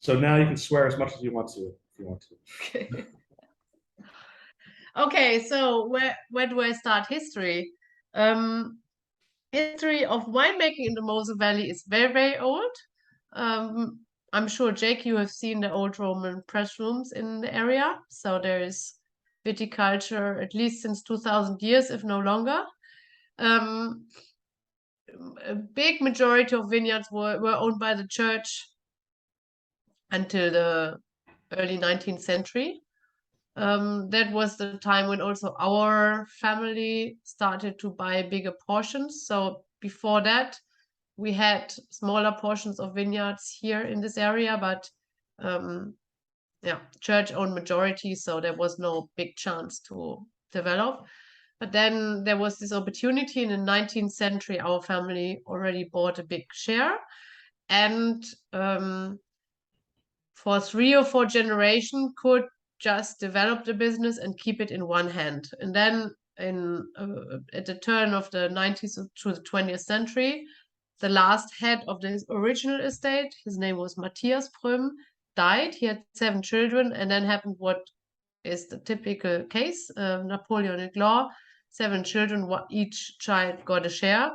So now you can swear as much as you want to, if you want to. Okay. Okay, so where do I start history? History of winemaking in the Mosel Valley is very, very old. I'm sure, Jake, you have seen the old Roman press rooms in the area. So there is viticulture at least since 2000 years, if no longer. A big majority of vineyards were owned by the church until the early 19th century. That was the time when also our family started to buy bigger portions. So before that, we had smaller portions of vineyards here in this area, but yeah, church-owned majority, so there was no big chance to develop. But then there was this opportunity in the 19th century. Our family already bought a big share, and for 3 or 4 generations could just develop the business and keep it in one hand. And then in at the turn of the 19th to the 20th century, the last head of the original estate, his name was Matthias Prum, died. He had 7 children, and then happened what is the typical case, Napoleonic law. 7 children, each child got a share.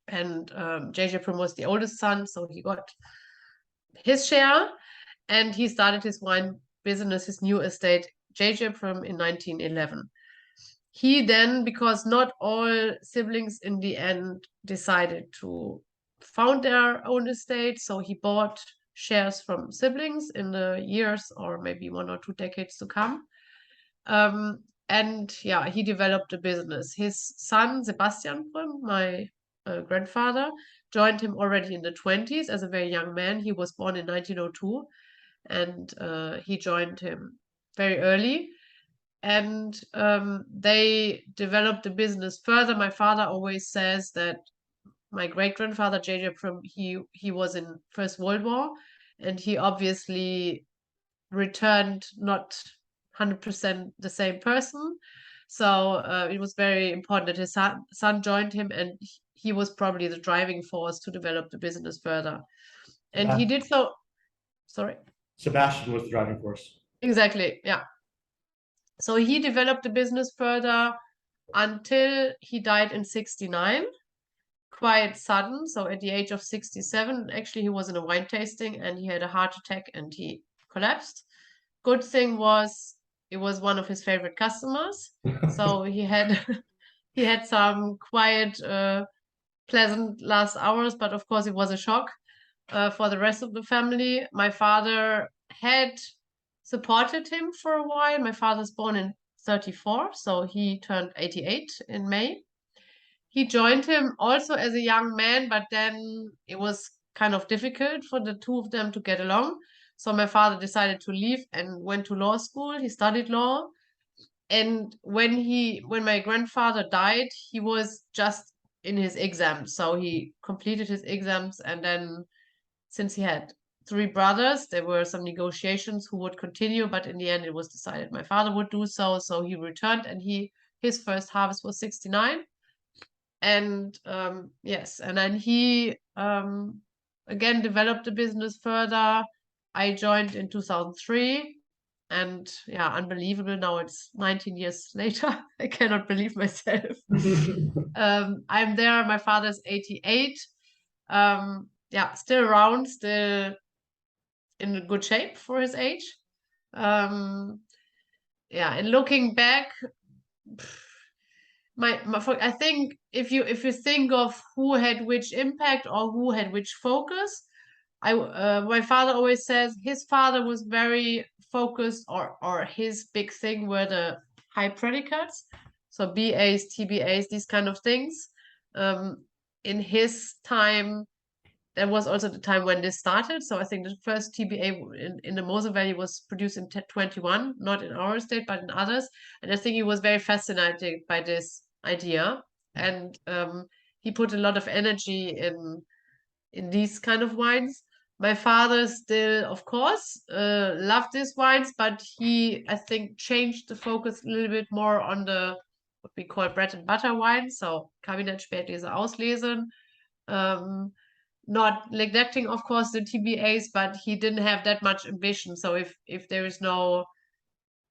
And J.J. Prum was the oldest son, so he got his share. And he started his wine business, his new estate, J.J. Prum, in 1911. He then, because not all siblings in the end decided to found their own estate, so he bought shares from siblings in the years or maybe 1 or 2 decades to come. And yeah, he developed a business. His son, Sebastian Prum, my grandfather, joined him already in the 20s as a very young man. He was born in 1902, and he joined him very early. And they developed the business further. My father always says that my great-grandfather, J.J. Prum, he was in First World War, and he obviously returned not 100% the same person. So it was very important that his son joined him, and he was probably the driving force to develop the business further. And he did so. Sorry. Sebastian was the driving force. Exactly. Yeah. So he developed the business further until he died in 69. Quite sudden. So at the age of 67, actually, he was in a wine tasting and he had a heart attack and he collapsed. Good thing was it was one of his favorite customers. So he had he had some quiet, pleasant last hours, but of course it was a shock for the rest of the family. My father had supported him for a while. My father's born in 34, so he turned 88 in May. He joined him also as a young man, but then it was kind of difficult for the two of them to get along. So my father decided to leave and went to law school. He studied law. And when my grandfather died, he was just in his exams. So he completed his exams, and then since he had 3 brothers, there were some negotiations who would continue, but in the end it was decided my father would do so. So he returned, and his first harvest was 69. And yes, and then he again developed the business further. I joined in 2003, and yeah, unbelievable. Now it's 19 years later. I cannot believe myself. I'm there. My father's 88. Yeah, still around, still in good shape for his age. Yeah, and looking back, I think if you think of who had which impact or who had which focus, my father always says his father was very focused, or his big thing were the high predicates, so BAs, TBAs, these kind of things. In his time, that was also the time when this started. So I think the first TBA in the Mosel Valley was produced in 21, not in our state, but in others. And I think he was very fascinated by this idea. And he put a lot of energy in these kind of wines. My father still, of course, loved these wines, but he, I think, changed the focus a little bit more on what we call bread and butter wines. So Kabinett Spätlese Auslesen. not neglecting, of course, the TBAs, but he didn't have that much ambition. So if there is no,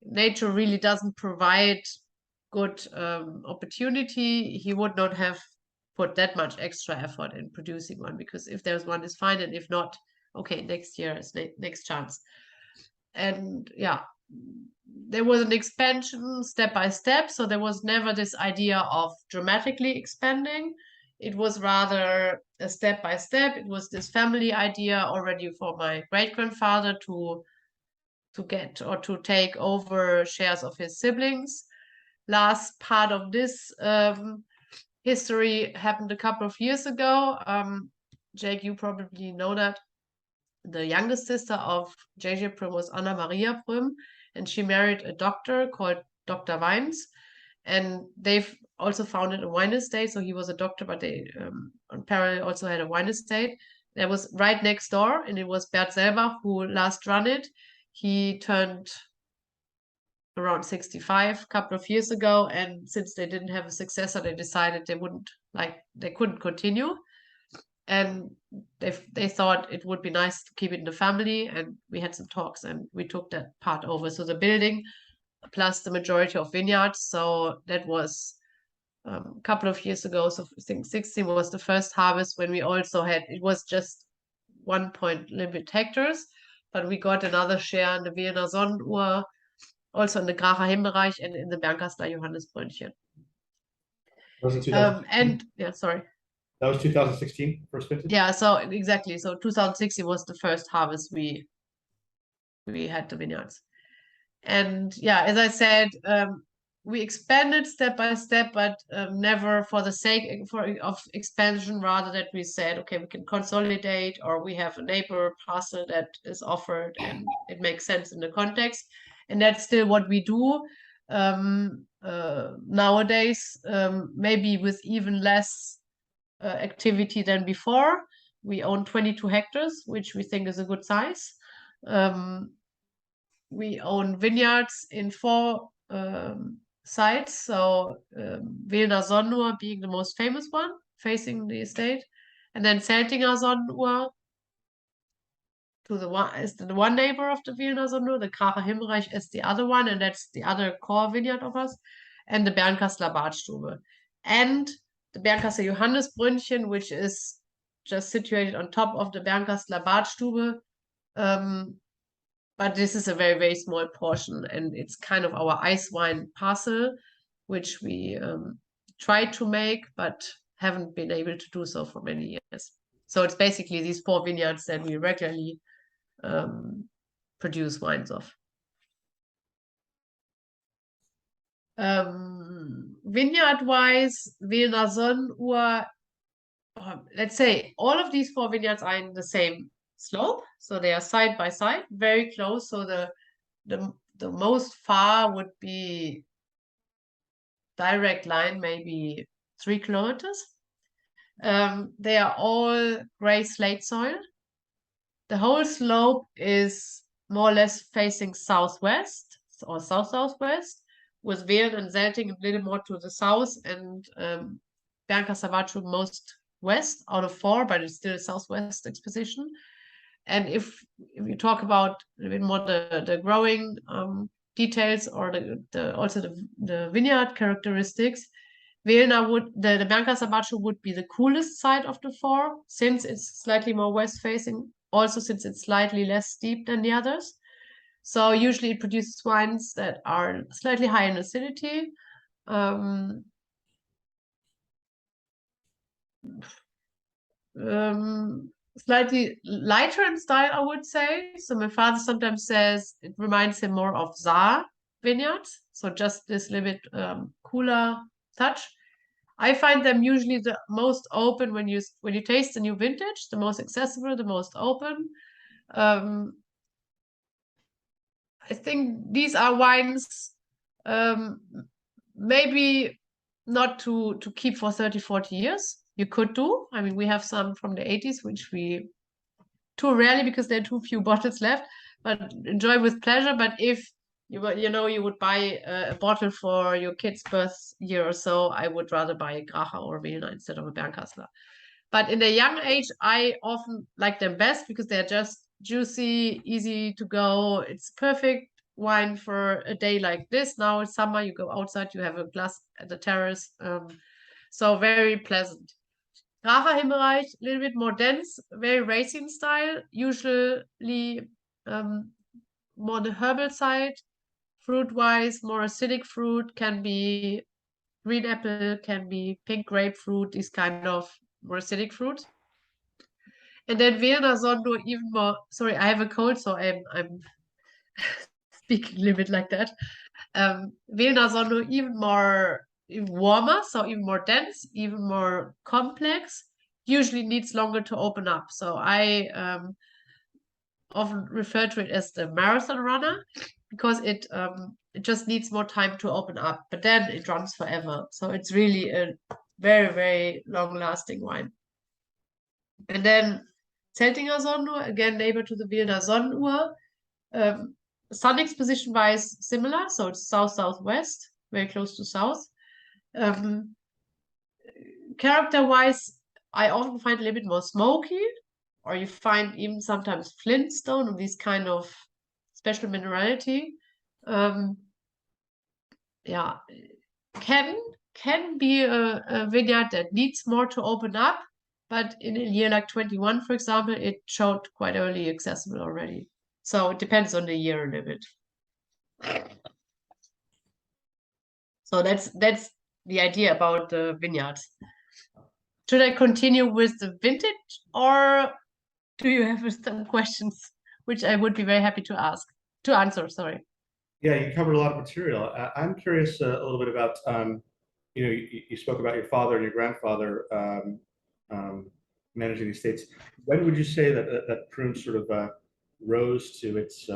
nature really doesn't provide good opportunity, he would not have put that much extra effort in producing one, because if there's one is fine, and if not, okay, next year is next chance. And yeah, there was an expansion step by step, so there was never this idea of dramatically expanding. It was rather a step by step. It was this family idea already for my great grandfather to get or to take over shares of his siblings. Last part of this history happened a couple of years ago. Jake, you probably know that the youngest sister of J.J. Prum was Anna Maria Prum, and she married a doctor called Dr. Weins. And they've also founded a wine estate. So he was a doctor, but they on parallel also had a wine estate. That was right next door, and it was Bert Selbach who last run it. He turned around 65 a couple of years ago, and since they didn't have a successor, they decided they couldn't continue, and they thought it would be nice to keep it in the family, and we had some talks and we took that part over. So the building plus the majority of vineyards. So that was a couple of years ago. So I think 16 was the first harvest, when we also had, it was just 1 point little bit hectares, but we got another share in the Wiener Sonnenuhr, also in the Gracher Himbereich and in the Bernkastler Johannisbrönnchen. And yeah, sorry. That was 2016, first vintage? Yeah, so exactly. So 2016 was the first harvest we had the vineyards. And yeah, as I said, we expanded step by step, but never for the sake of expansion, rather that we said, okay, we can consolidate, or we have a neighbor parcel that is offered and it makes sense in the context. And that's still what we do nowadays, maybe with even less activity than before. We own 22 hectares, which we think is a good size. We own vineyards in 4 sites. So Wiener Sonnenuhr being the most famous one, facing the estate, and then Zeltinger Sonnenuhr is the one neighbor of the Wiener Sonnenuhr. The Gracher Himbereich is the other one, and that's the other core vineyard of us, and the Bernkastler Badstube, and the Bernkastler Johannisbrönnchen, which is just situated on top of the Bernkastler Badstube. But this is a very, very small portion, and it's kind of our ice wine parcel, which we tried to make, but haven't been able to do so for many years. So it's basically these 4 vineyards that we regularly produce wines of. Vineyard-wise, Wiener Sonnenuhr, let's say all of these 4 vineyards are in the same slope, so they are side by side, very close. So the most far would be direct line, maybe 3 kilometers. They are all gray slate soil. The whole slope is more or less facing southwest or south-southwest, with Welen and Zelting a little more to the south, and Bernkastler Badstube most west out of 4, but it's still a southwest exposition. And if you talk about a little bit more the growing details, or also the vineyard characteristics, the Bernkastler Badstube would be the coolest side of the 4, since it's slightly more west facing, also since it's slightly less steep than the others. So usually it produces wines that are slightly higher in acidity. Slightly lighter in style, I would say. So my father sometimes says it reminds him more of Saar vineyards. So just this little bit cooler touch. I find them usually the most open when you taste a new vintage, the most accessible, the most open. I think these are wines maybe not to keep for 30, 40 years. You could do. I mean, we have some from the 80s, which we too rarely, because there are too few bottles left, but enjoy with pleasure. But if you would buy a bottle for your kid's birth year or so, I would rather buy a Gracher or Wiener instead of a Bernkastler. But in a young age, I often like them best because they're just juicy, easy to go. It's perfect wine for a day like this. Now it's summer, you go outside, you have a glass at the terrace. So very pleasant. Gracher Himmelreich, a little bit more dense, very racing style, usually more the herbal side. Fruit-wise, more acidic fruit, can be green apple, can be pink grapefruit, these kind of more acidic fruits. And then Vilna Sondo even more. Sorry, I have a cold, so I'm speaking a little bit like that. Vilna Sondo even more warmer, so even more dense, even more complex. Usually needs longer to open up. So I often refer to it as the marathon runner because it just needs more time to open up, but then it runs forever. So it's really a very, very long-lasting wine. And then Zeltinger Sonnenuhr, again neighbor to the Wilder Sonnenuhr. Sun exposition wise similar, so it's south-southwest, very close to south. Character wise, I often find a little bit more smoky, or you find even sometimes flintstone or these kind of special minerality. Yeah, can be a vineyard that needs more to open up, but in a year like 21, for example, it showed quite early accessible already. So it depends on the year a little bit. So that's the idea about the vineyards. Should I continue with the vintage, or do you have some questions which I would be very happy to answer? Sorry. Yeah, you covered a lot of material. I'm curious a little bit about, you spoke about your father and your grandfather managing the estates. When would you say that Prum sort of rose to its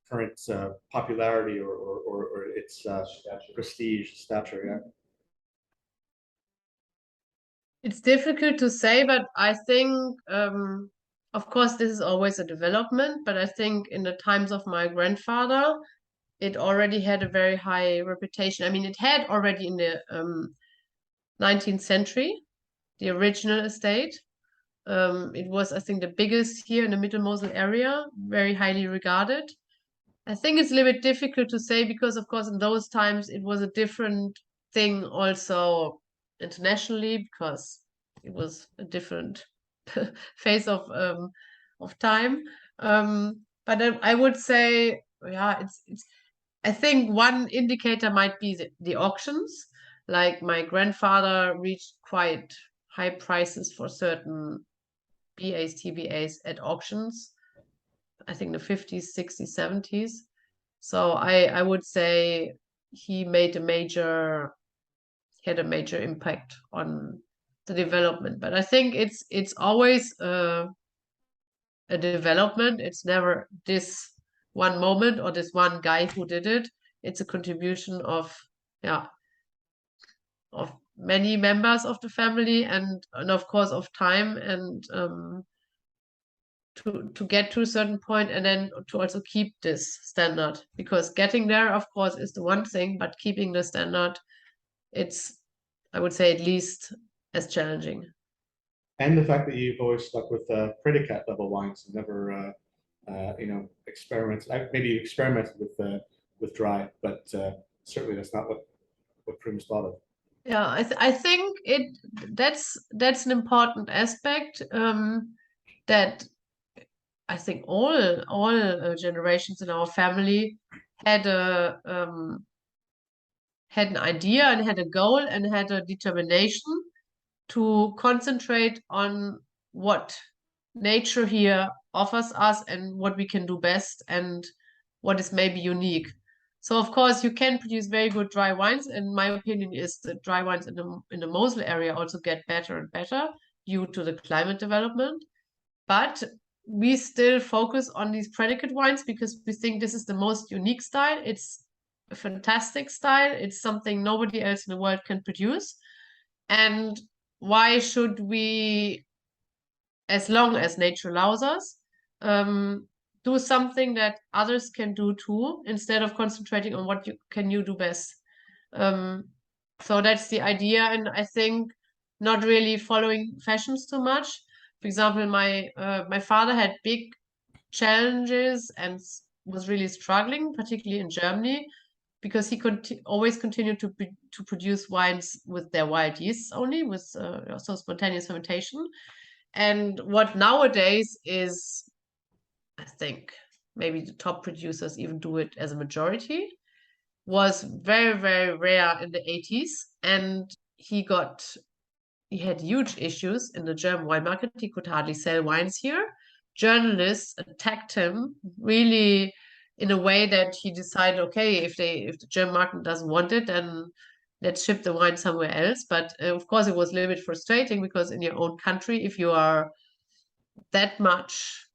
current popularity or its prestige, stature? Yeah. It's difficult to say, but I think, of course, this is always a development, but I think in the times of my grandfather, it already had a very high reputation. I mean, it had already in the 19th century, the original estate. It was, I think, the biggest here in the Middle Mosel area, very highly regarded. I think it's a little bit difficult to say because, of course, in those times it was a different thing also internationally because it was a different phase of time. But I would say, yeah, it's. I think one indicator might be the auctions. Like my grandfather reached quite high prices for certain BAs, TBAs at auctions. I think the 50s, 60s, 70s. So I would say he had a major impact on the development. But I think it's always a development. It's never this one moment or this one guy who did it. It's a contribution of many members of the family and of course of time and to get to a certain point and then to also keep this standard, because getting there of course is the one thing, but keeping the standard, it's, I would say, at least as challenging. And the fact that you've always stuck with predicate level wines and never experiments. Maybe you experimented with dry, but certainly that's not what Prum's thought of. Yeah, I think that's an important aspect that I think all generations in our family had had an idea and had a goal and had a determination to concentrate on what nature here offers us and what we can do best and what is maybe unique. So of course you can produce very good dry wines, and my opinion is that dry wines in the Mosel area also get better and better due to the climate development. But we still focus on these predicate wines because we think this is the most unique style. It's a fantastic style. It's something nobody else in the world can produce. And why should we, as long as nature allows us, do something that others can do too, instead of concentrating on what you do best? So that's the idea. And I think not really following fashions too much. For example, my father had big challenges and was really struggling, particularly in Germany, because he always continued to produce wines with their wild yeasts only, with so spontaneous fermentation. And what nowadays is, I think, maybe the top producers even do it as a majority, was very, very rare in the 80s. And he had huge issues in the German wine market. He could hardly sell wines here. Journalists attacked him really in a way that he decided, okay, if the German market doesn't want it, then let's ship the wine somewhere else. But of course, it was a little bit frustrating because in your own country, if you are that much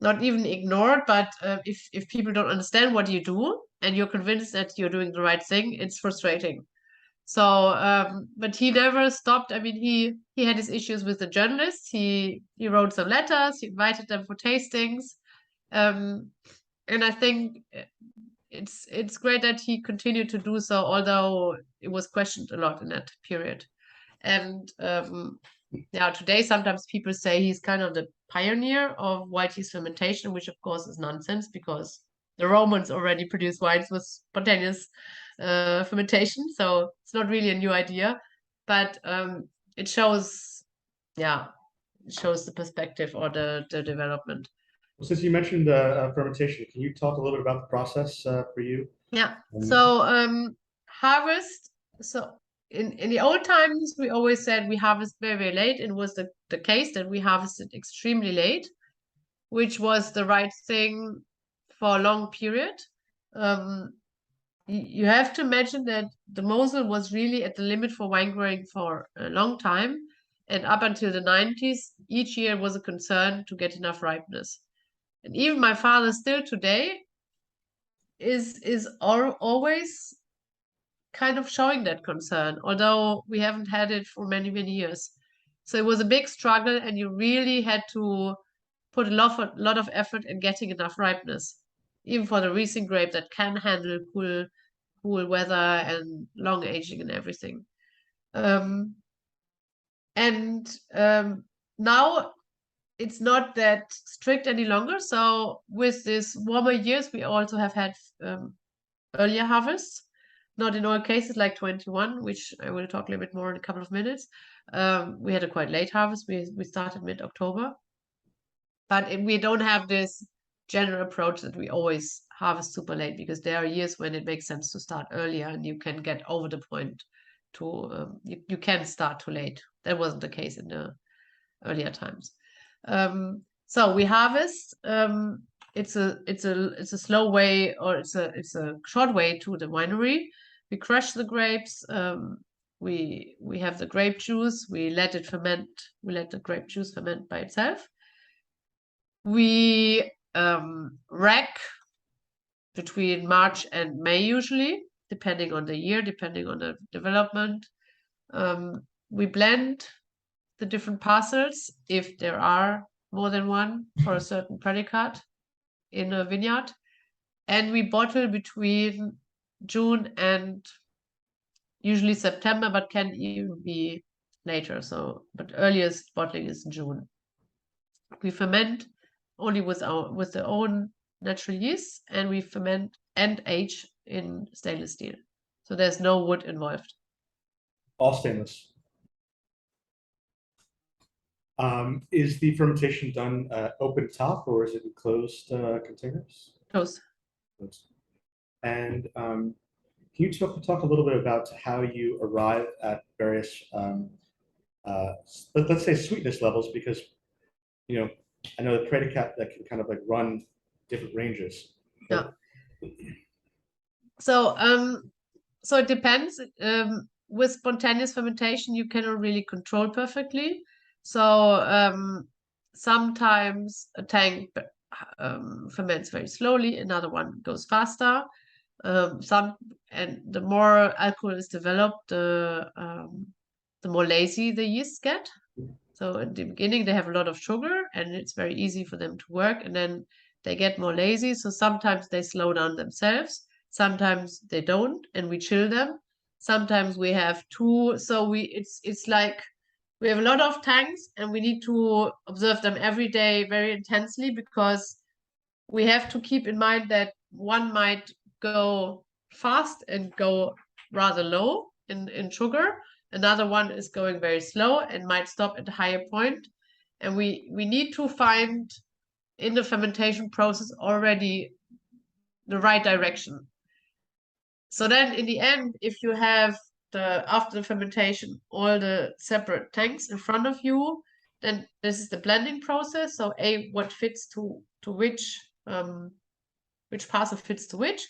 not even ignored, but if people don't understand what you do and you're convinced that you're doing the right thing, it's frustrating. So, but he never stopped. I mean, he had his issues with the journalists. He wrote some letters. He invited them for tastings, and I think it's great that he continued to do so, although it was questioned a lot in that period. And yeah, today sometimes people say he's kind of the pioneer of white yeast fermentation, which of course is nonsense because the Romans already produced wines with spontaneous fermentation, so it's not really a new idea, but it shows, yeah, it shows the perspective or the development. Well, since you mentioned fermentation, can you talk a little bit about the process for you? Yeah. So harvest. So in the old times, we always said we harvest very, very late. It was the case that we harvested extremely late, which was the right thing for a long period. You have to imagine that the Mosel was really at the limit for wine growing for a long time. And up until the 90s, each year was a concern to get enough ripeness. And even my father still today is always kind of showing that concern, although we haven't had it for many, many years. So it was a big struggle, and you really had to put a lot of effort in getting enough ripeness, even for the Riesling grape that can handle cool weather and long aging and everything. Now it's not that strict any longer. So with this warmer years, we also have had earlier harvests. Not in all cases like 21, which I will talk a little bit more in a couple of minutes. We had a quite late harvest. We started mid-October. But we don't have this general approach that we always harvest super late, because there are years when it makes sense to start earlier and you can get over the point to you can start too late. That wasn't the case in the earlier times. So we harvest. It's a slow way, or it's a short way to the winery. We crush the grapes. We have the grape juice. We let it ferment. We let the grape juice ferment by itself. We rack between March and May usually, depending on the year, depending on the development. We blend the different parcels, if there are more than one for a certain predicate in a vineyard. And we bottle between June and usually September, but can even be later. So, but earliest bottling is June. We ferment only with their own natural yeast, and we ferment and age in stainless steel. So there's no wood involved. All stainless. Is the fermentation done open top, or is it in closed containers? Close. And can you talk a little bit about how you arrive at various, let's say, sweetness levels? Because, you know, I know the predicate that can kind of like run different ranges. Yeah. So so it depends. With spontaneous fermentation, you cannot really control perfectly. So sometimes a tank ferments very slowly, another one goes faster. And the more alcohol is developed, the more lazy the yeasts get. So at the beginning, they have a lot of sugar, and it's very easy for them to work. And then they get more lazy. So sometimes they slow down themselves. Sometimes they don't, and we chill them. Sometimes we have 2. So it's like we have a lot of tanks and we need to observe them every day very intensely, because we have to keep in mind that one might go fast and go rather low in sugar. Another one is going very slow and might stop at a higher point. And we need to find in the fermentation process already the right direction. So then in the end, if you have after the fermentation, all the separate tanks in front of you, then this is the blending process. So what fits to which parcel fits to which.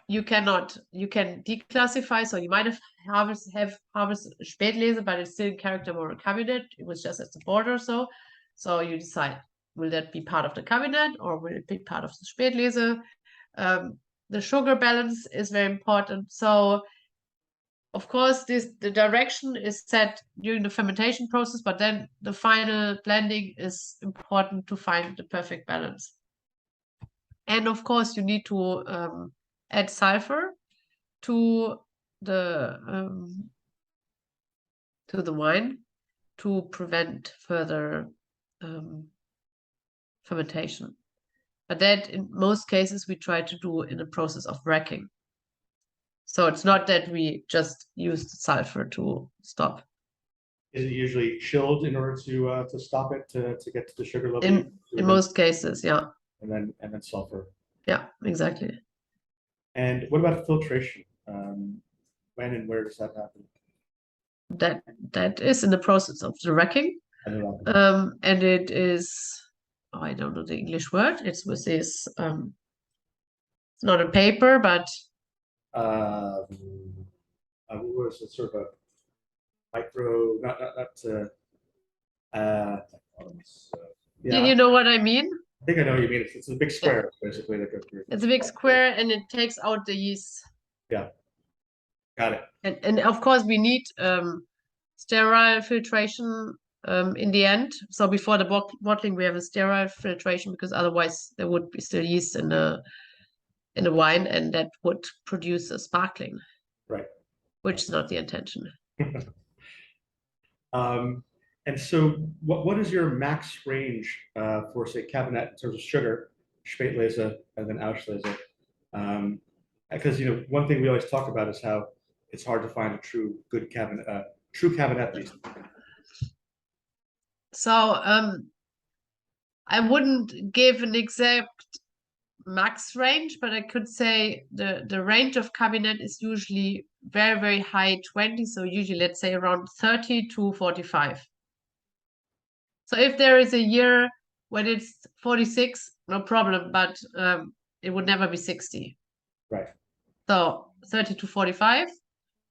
You can declassify. So you might have harvested Spätlese, but it's still in character moral cabinet. It was just at the border. So you decide, will that be part of the cabinet or will it be part of the Spätlese? The sugar balance is very important. So of course, the direction is set during the fermentation process, but then the final blending is important to find the perfect balance. And of course, you need to add sulfur to the wine to prevent further fermentation. But that in most cases we try to do in a process of racking. So it's not that we just use the sulfur to stop. Is it usually chilled in order to stop it to get to the sugar level? In most cases, yeah. And then sulfur. Yeah, exactly. And what about filtration? When and where does that happen? That is in the process of the racking. And it is, I don't know the English word. It's with this it's not a paper, but what was it, sort of a micro, yeah. You know what I mean? I think I know what you mean. It's a big square, basically. It's a big square and it takes out the yeast. Yeah. Got it. And of course we need sterile filtration in the end. So before the bottling we have a sterile filtration, because otherwise there would be still yeast in the wine and that would produce a sparkling. Right. Which is not the intention. And so what is your max range for, say, Cabernet in terms of sugar, Spätlese, and then Auslese? Because, one thing we always talk about is how it's hard to find a true Cabernet these days. So I wouldn't give an exact max range, but I could say the range of cabinet is usually very, very high 20. So usually let's say around 30 to 45. So if there is a year when it's 46, no problem, but it would never be 60. Right. So 30 to 45.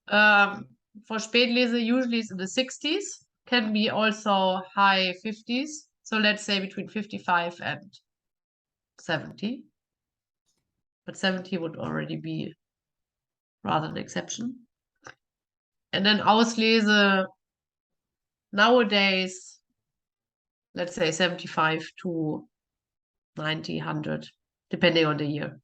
For Spätlese, usually it's in the 60s, can be also high 50s. So let's say between 55 and 70. But 70 would already be rather an exception. And then Auslese, nowadays, let's say 75 to 90, 100, depending on the year.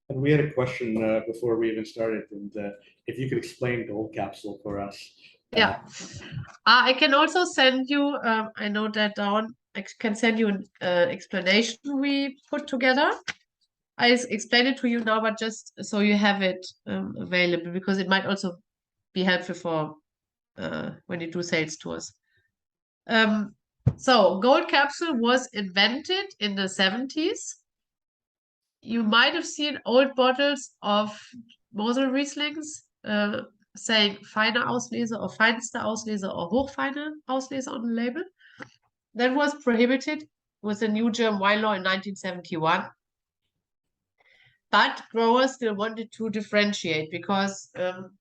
And we had a question before we even started, and if you could explain gold capsule for us. Yeah, I can also send you, I note that down, I can send you an explanation we put together. I explain it to you now, but just so you have it available, because it might also be helpful for when you do sales tours. So gold capsule was invented in the 70s. You might have seen old bottles of Mosel Rieslings saying feine Auslese or feinste Auslese or hochfeine Auslese on the label. That was prohibited with the new German wine law in 1971. But growers still wanted to differentiate because, for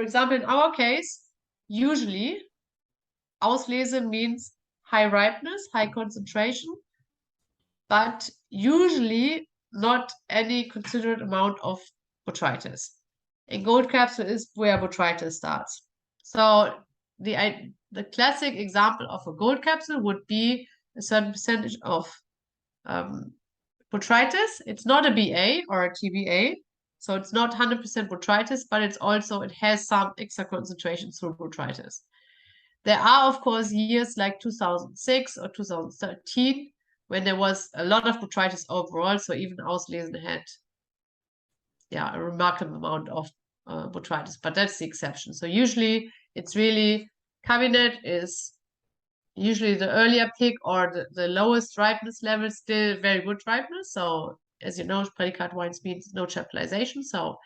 example, in our case, usually Auslese means high ripeness, high concentration, but usually not any considerate amount of botrytis. In gold capsule is where botrytis starts. So the classic example of a gold capsule would be a certain percentage of botrytis. It's not a BA or a TBA, so it's not 100% botrytis, but it has some extra concentrations through botrytis. There are, of course, years like 2006 or 2013 when there was a lot of botrytis overall, so even Auslesen had a remarkable amount of botrytis, but that's the exception. So usually it's really cabinet is usually the earlier pick or the lowest ripeness level, still very good ripeness. So as you know, predicate wines means no chaptalization. So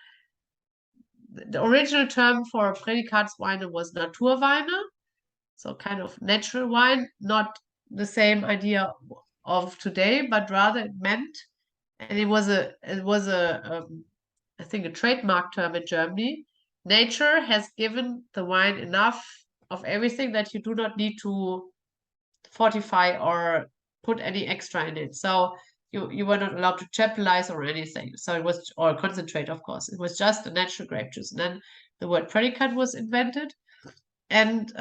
the original term for predicate wine was Naturweine, so kind of natural wine, not the same idea of today, but rather it meant, and it was a I think a trademark term in Germany. Nature has given the wine enough of everything that you do not need to fortify or put any extra in it. So you were not allowed to chaptalize or anything. So it was, or concentrate, of course. It was just a natural grape juice. And then the word predicate was invented. And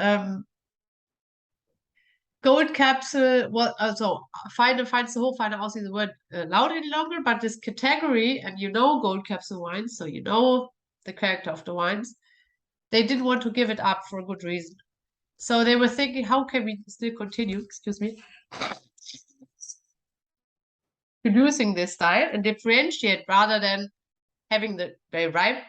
gold capsule, well, also feine Aussicht the word loud any longer, but this category, and you know gold capsule wines, so you know the character of the wines, they didn't want to give it up for a good reason. So they were thinking, how can we still continue, excuse me, producing this style and differentiate rather than having the very ripe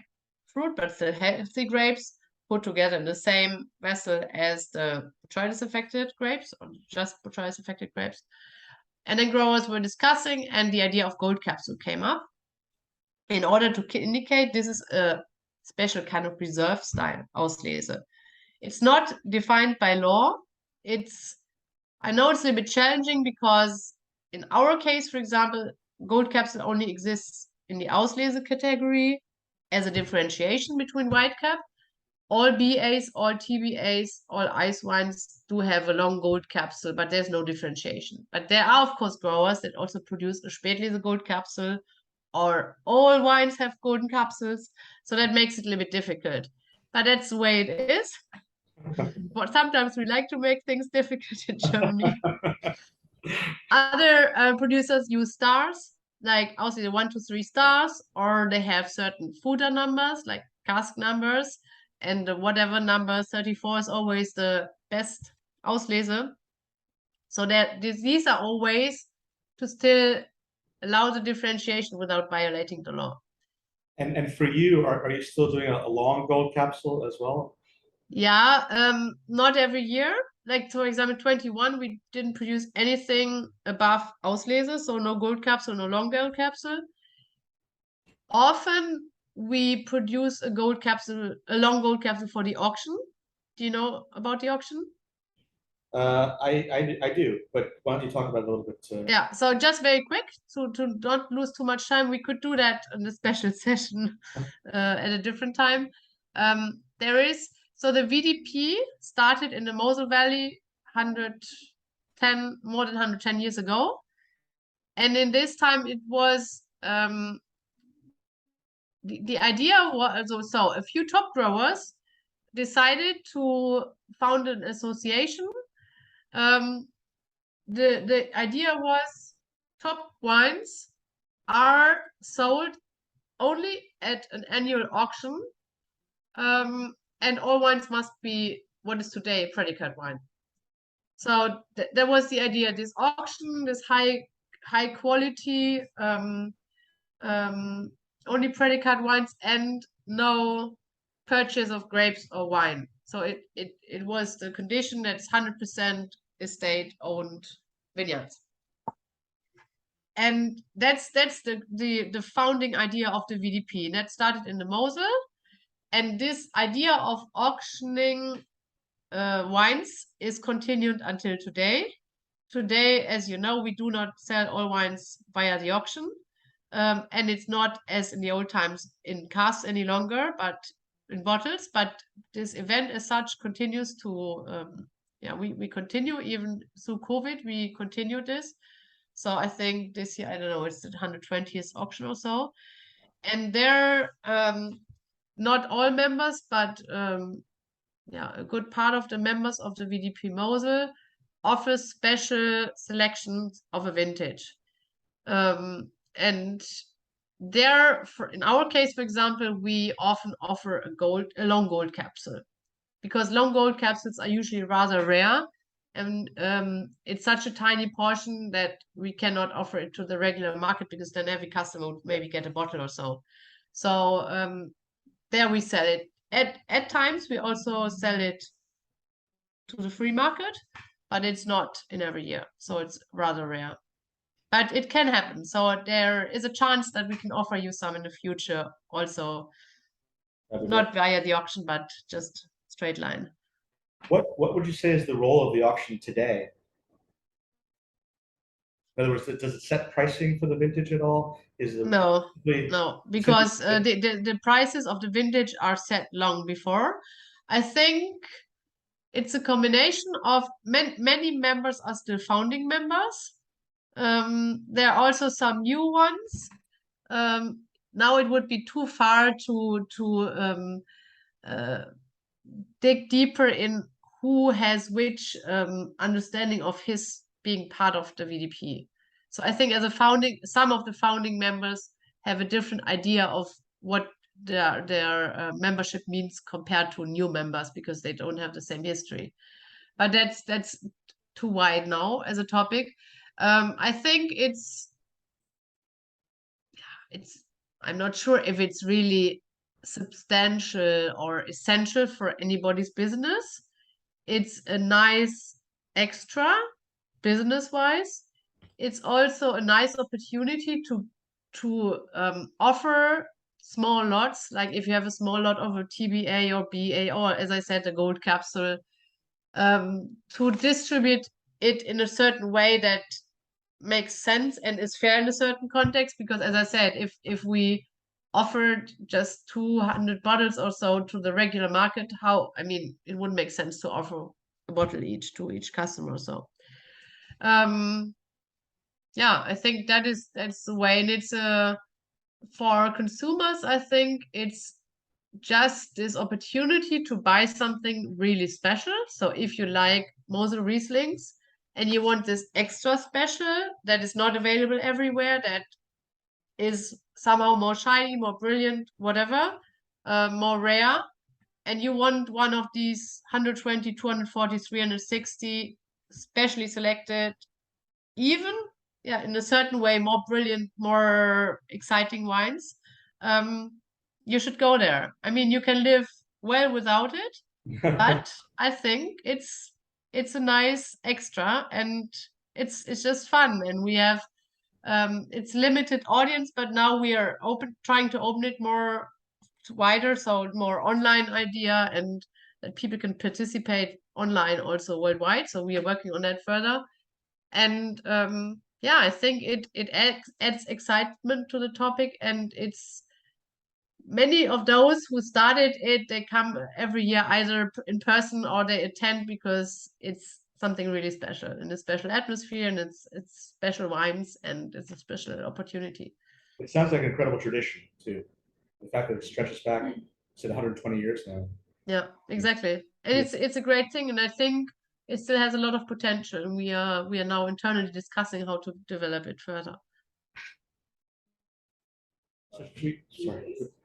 fruit, but the healthy grapes put together in the same vessel as the botrytis affected grapes, or just botrytis affected grapes. And then growers were discussing, and the idea of gold capsule came up in order to indicate this is a special kind of preserved style, Auslese. It's not defined by law. I know it's a bit challenging because in our case, for example, gold capsule only exists in the Auslese category as a differentiation between white cap. All BAs, all TBAs, all ice wines do have a long gold capsule, but there's no differentiation. But there are, of course, growers that also produce a Spätlese gold capsule, or all wines have golden capsules. So that makes it a little bit difficult. But that's the way it is. But sometimes we like to make things difficult in Germany. Other producers use stars, like also the 1 to 3 stars, or they have certain footer numbers, like cask numbers, and whatever number 34 is always the best Auslese. So that these are all ways to still allow the differentiation without violating the law. And for you, are you still doing a long gold capsule as well? Yeah, not every year. Like, for example, 21, we didn't produce anything above Auslese, so no gold capsule, no long gold capsule. Often we produce a long gold capsule for the auction. Do you know about the auction? I do, but why don't you talk about it a little bit? Yeah, so just very quick, to not lose too much time, we could do that in a special session at a different time. So the VDP started in the Mosel Valley more than 110 years ago. And in this time it was, the idea was, so a few top growers decided to found an association. The idea was top wines are sold only at an annual auction, and all wines must be what is today predicate wine. So that was the idea. This auction, this high quality, only predicate wines, and no purchase of grapes or wine. So it was the condition that it's 100% estate owned vineyards. And that's the founding idea of the VDP. And that started in the Mosel. And this idea of auctioning wines is continued until today. Today, as you know, we do not sell all wines via the auction. And it's not as in the old times in casks any longer, but in bottles. But this event as such continues to, we continue even through COVID, we continue this. So I think this year, I don't know, it's the 120th auction or so. And they're not all members, but a good part of the members of the VDP Mosel offers special selections of a vintage. And there, in our case, for example, we often offer a long gold capsule, because long gold capsules are usually rather rare, and it's such a tiny portion that we cannot offer it to the regular market, because then every customer would maybe get a bottle or so. So there we sell it. At times we also sell it to the free market, but it's not in every year, so it's rather rare. But it can happen. So there is a chance that we can offer you some in the future also, not via the auction, but just straight line. What would you say is the role of the auction today? In other words, does it set pricing for the vintage at all? No, because simply- the prices of the vintage are set long before. I think it's a combination of many members are still founding members. There are also some new ones. Now it would be too far to dig deeper in who has which understanding of his being part of the VDP. So I think some of the founding members have a different idea of what their membership means compared to new members, because they don't have the same history. But that's too wide now as a topic. I think I'm not sure if it's really substantial or essential for anybody's business. It's a nice extra business-wise. It's also a nice opportunity to offer small lots, like if you have a small lot of a TBA or BA, or as I said, a gold capsule, to distribute it in a certain way that makes sense and is fair in a certain context. Because as I said, if we offered just 200 bottles or so to the regular market, it wouldn't make sense to offer a bottle each to each customer. So yeah, I think that's the way. And it's for consumers, I think it's just this opportunity to buy something really special. So if you like Mosel Rieslings and you want this extra special that is not available everywhere, that is somehow more shiny, more brilliant, whatever, more rare, and you want one of these 120, 240, 360 specially selected, even in a certain way, more brilliant, more exciting wines, you should go there. I mean, you can live well without it, but I think it's a nice extra, and it's just fun. And we have it's limited audience, but now we are trying to open it more wider, so more online idea, and that people can participate online also worldwide. So we are working on that further. And yeah, I think it adds excitement to the topic, and it's many of those who started it, they come every year either in person or they attend because it's something really special, and a special atmosphere, and it's special wines, and it's a special opportunity. It sounds like an incredible tradition too. The fact that it stretches back to 120 years now. Yeah, exactly. And it's a great thing, and I think it still has a lot of potential. And we are now internally discussing how to develop it further. Sorry.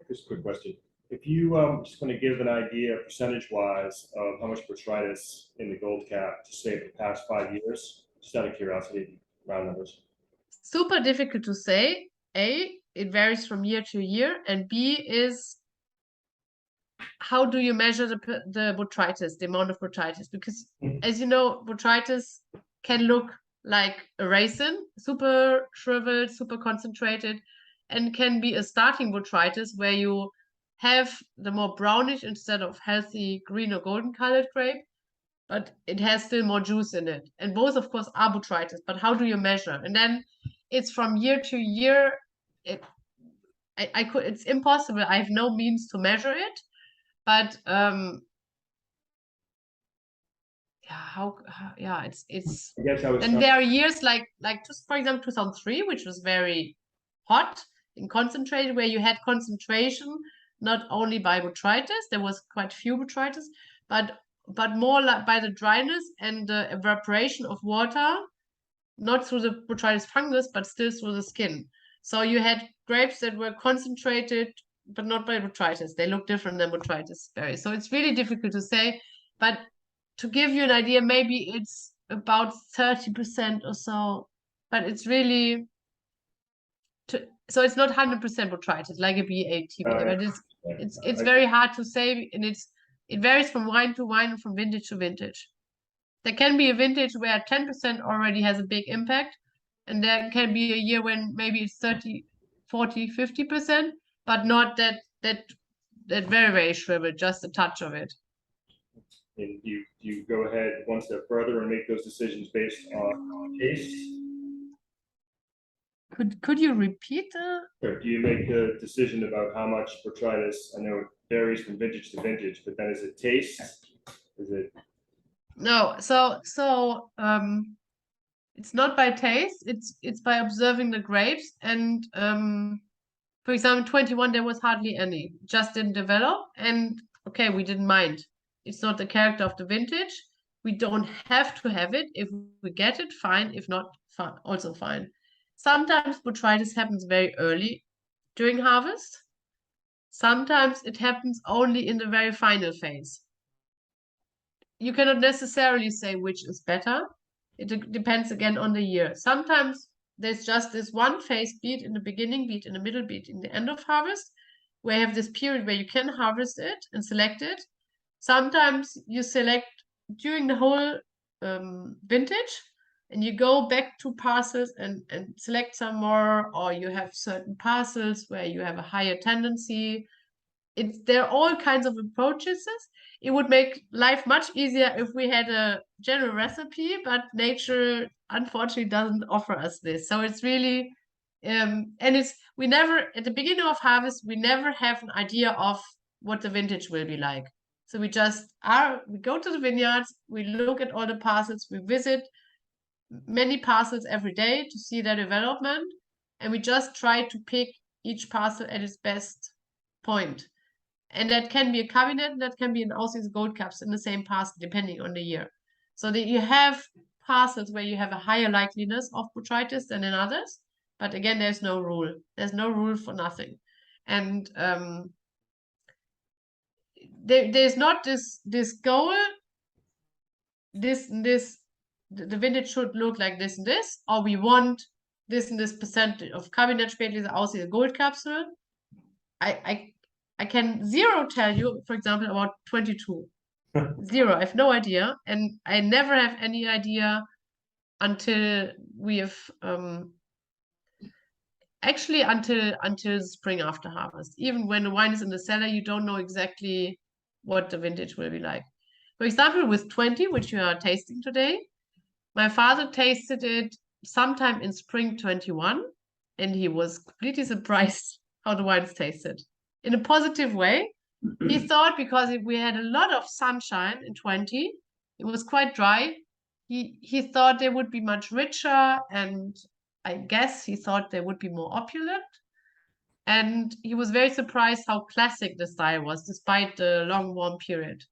Just a quick question. If you just going to give an idea percentage-wise of how much botrytis in the gold cap to say for the past 5 years, just out of curiosity, round numbers. Super difficult to say. A, it varies from year to year, and B is how do you measure the botrytis, the amount of botrytis? Because as you know, botrytis can look like a raisin, super shriveled, super concentrated, and can be a starting botrytis where you have the more brownish instead of healthy green or golden colored grape, but it has still more juice in it. And both, of course, are botrytis, but how do you measure? And then it's from year to year. It's impossible. I have no means to measure it. But it's I guess I was and there are years like just for example 2003, which was very hot and concentrated, where you had concentration not only by botrytis, there was quite few botrytis, but more like by the dryness and the evaporation of water not through the botrytis fungus, but still through the skin. So you had grapes that were concentrated, but not by botrytis. They look different than botrytis berries. So it's really difficult to say. But to give you an idea, maybe it's about 30% or so. But it's really so it's not 100% botrytis like a BAT, but it's very hard to say, and it varies from wine to wine and from vintage to vintage. There can be a vintage where 10% already has a big impact, and there can be a year when maybe it's 30, 40, 50%, but not that very, very shriveled, just a touch of it. And you go ahead one step further and make those decisions based on taste. Could you repeat that? Or do you make the decision about how much botrytis? I know it varies from vintage to vintage, but then is it taste? Is it? No, so it's not by taste, it's by observing the grapes. And for example, 21 there was hardly any, just didn't develop, and okay, we didn't mind. It's not the character of the vintage. We don't have to have it. If we get it, fine. If not, fine, also fine. Sometimes botrytis happens very early during harvest. Sometimes it happens only in the very final phase. You cannot necessarily say which is better. It depends again on the year. Sometimes there's just this one phase, be it in the beginning, be it in the middle, be it in the end of harvest, where you have this period where you can harvest it and select it. Sometimes you select during the whole vintage, and you go back to parcels and select some more, or you have certain parcels where you have a higher tendency. There are all kinds of approaches. It would make life much easier if we had a general recipe, but nature unfortunately doesn't offer us this. So it's really, and we never, at the beginning of harvest, we never have an idea of what the vintage will be like. So we go to the vineyards, we look at all the parcels, we visit many parcels every day to see their development, and we just try to pick each parcel at its best point. And that can be a cabinet, and that can be an Aussies gold caps in the same parcel, depending on the year. So that you have parcels where you have a higher likeliness of botrytis than in others. But again, there's no rule. There's no rule for nothing. And there's not this goal, the vintage should look like this and this, or we want this and this percentage of Kabinettspätlese Aussies gold capsule. I can zero tell you, for example, about 22. Zero. I have no idea. And I never have any idea until we have actually until spring after harvest. Even when the wine is in the cellar, you don't know exactly what the vintage will be like. For example, with 20, which we are tasting today, my father tasted it sometime in spring 21, and he was completely surprised how the wines tasted. In a positive way. He thought because we had a lot of sunshine in 20, it was quite dry. He thought they would be much richer, and I guess he thought they would be more opulent. And he was very surprised how classic the style was, despite the long warm period.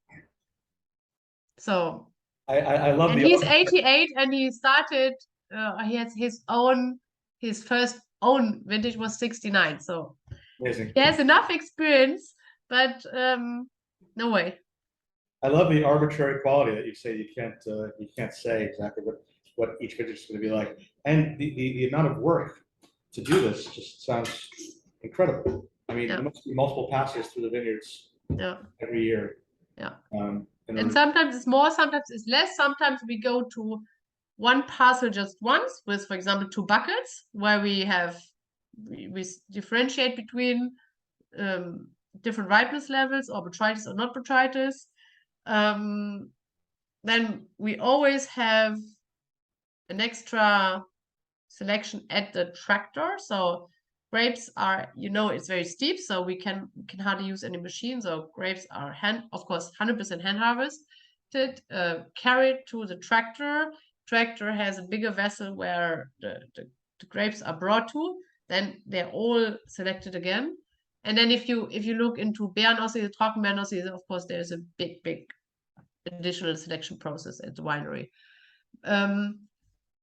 So I love and the he's 88, and he started. He has his first own vintage was 69. So amazing. he has enough experience, but no way. I love the arbitrary quality that you say you can't say exactly what each vintage is going to be like, and the amount of work to do this just sounds incredible. I mean, there must be multiple passes through the vineyards every year. Yeah. And sometimes it's more, sometimes it's less. Sometimes we go to one parcel just once with, for example, 2 buckets where we differentiate between different ripeness levels, or botrytis or not botrytis. Then we always have an extra selection at the tractor. So grapes are, it's very steep, so we can hardly use any machine. So grapes are of course 100% hand harvested, carried to the tractor. Tractor has a bigger vessel where the grapes are brought to. Then they're all selected again. And then if you look into Beerenauslese, Trockenbeerenauslese, of course, there's a big additional selection process at the winery.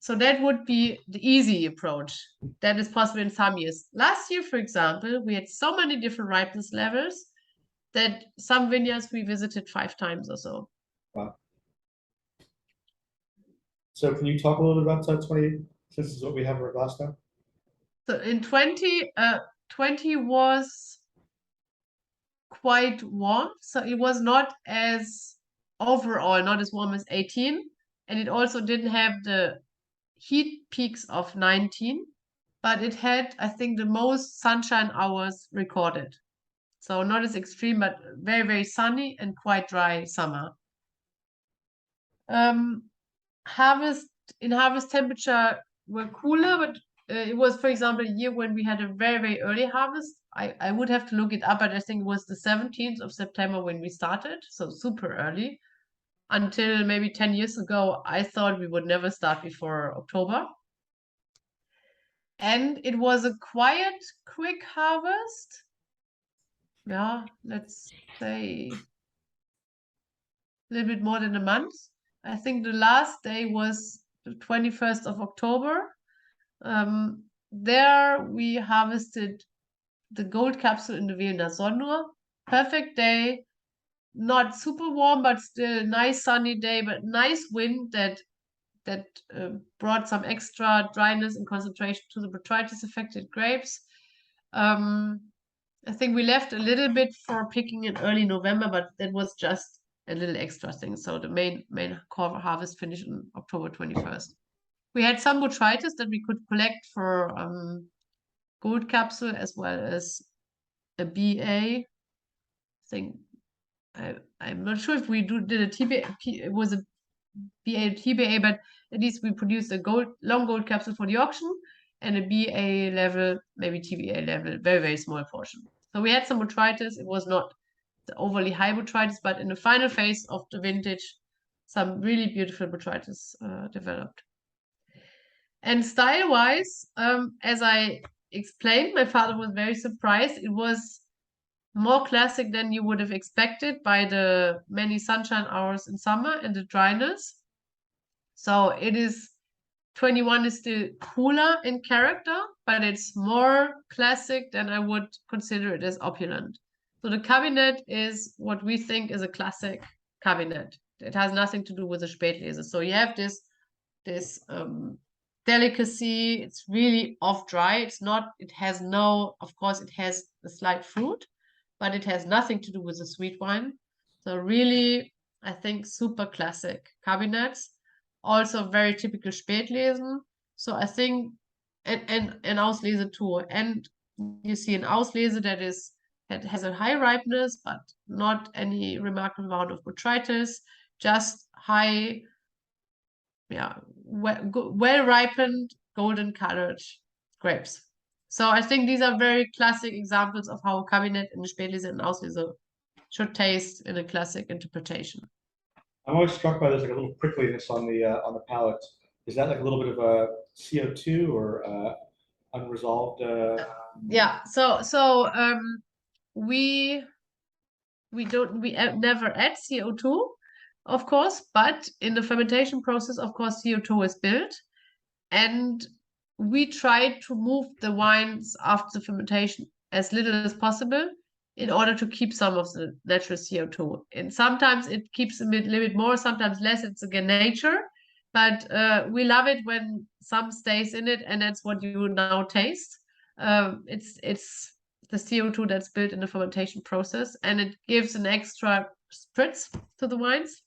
So that would be the easy approach. That is possible in some years. Last year, for example, we had so many different ripeness levels that some vineyards we visited 5 times or so. Wow. So can you talk a little bit about 20, since this is what we have for glass now? So in 20 was quite warm. So it was not as overall, not as warm as 18. And it also didn't have the heat peaks of 19, but it had, I think, the most sunshine hours recorded. So not as extreme, but very, very sunny and quite dry summer. Harvest temperature were cooler, but it was, for example, a year when we had a very, very early harvest. I would have to look it up, but I think it was the 17th of September when we started, so super early. Until maybe 10 years ago, I thought we would never start before October. And it was a quiet, quick harvest. Yeah, let's say a little bit more than a month. I think the last day was the 21st of October. There we harvested the gold capsule in the Wiener Sonnur. Perfect day, not super warm, but still nice sunny day, but nice wind that brought some extra dryness and concentration to the botrytis affected grapes. I think we left a little bit for picking in early November, but that was just a little extra thing. So the main core harvest finished on October 21st. We had some botrytis that we could collect for gold capsule as well as a BA. I think I'm not sure if we did a TBA. It was a BA TBA, but at least we produced a long gold capsule for the auction and a BA level, maybe TBA level, very, very small portion. So we had some botrytis. It was not the overly high botrytis, but in the final phase of the vintage, some really beautiful botrytis developed. And style-wise, as I explained, my father was very surprised. It was more classic than you would have expected by the many sunshine hours in summer and the dryness. So it is 21 is still cooler in character, but it's more classic than I would consider it as opulent. So the cabinet is what we think is a classic cabinet. It has nothing to do with the Spätlese. So you have this delicacy. It's really off dry. It's not, it has no, of course, it has a slight fruit, but it has nothing to do with the sweet wine. So really, I think super classic cabinets. Also very typical Spätlesen. So I think, and Auslese too. And you see an Auslese that has a high ripeness, but not any remarkable amount of botrytis, just high, yeah, well ripened, golden colored grapes. So I think these are very classic examples of how a cabinet and a Spätlese and Auslese should taste in a classic interpretation. I'm always struck by there's like a little prickliness on the palate. Is that like a little bit of a CO2 or unresolved? Yeah. So we never add CO2, of course, but in the fermentation process, of course, CO2 is built, and we try to move the wines after the fermentation as little as possible in order to keep some of the natural CO2. And sometimes it keeps a little bit more, sometimes less. It's again nature, but we love it when some stays in it, and that's what you now taste. It's the CO2 that's built in the fermentation process, and it gives an extra spritz to the wines.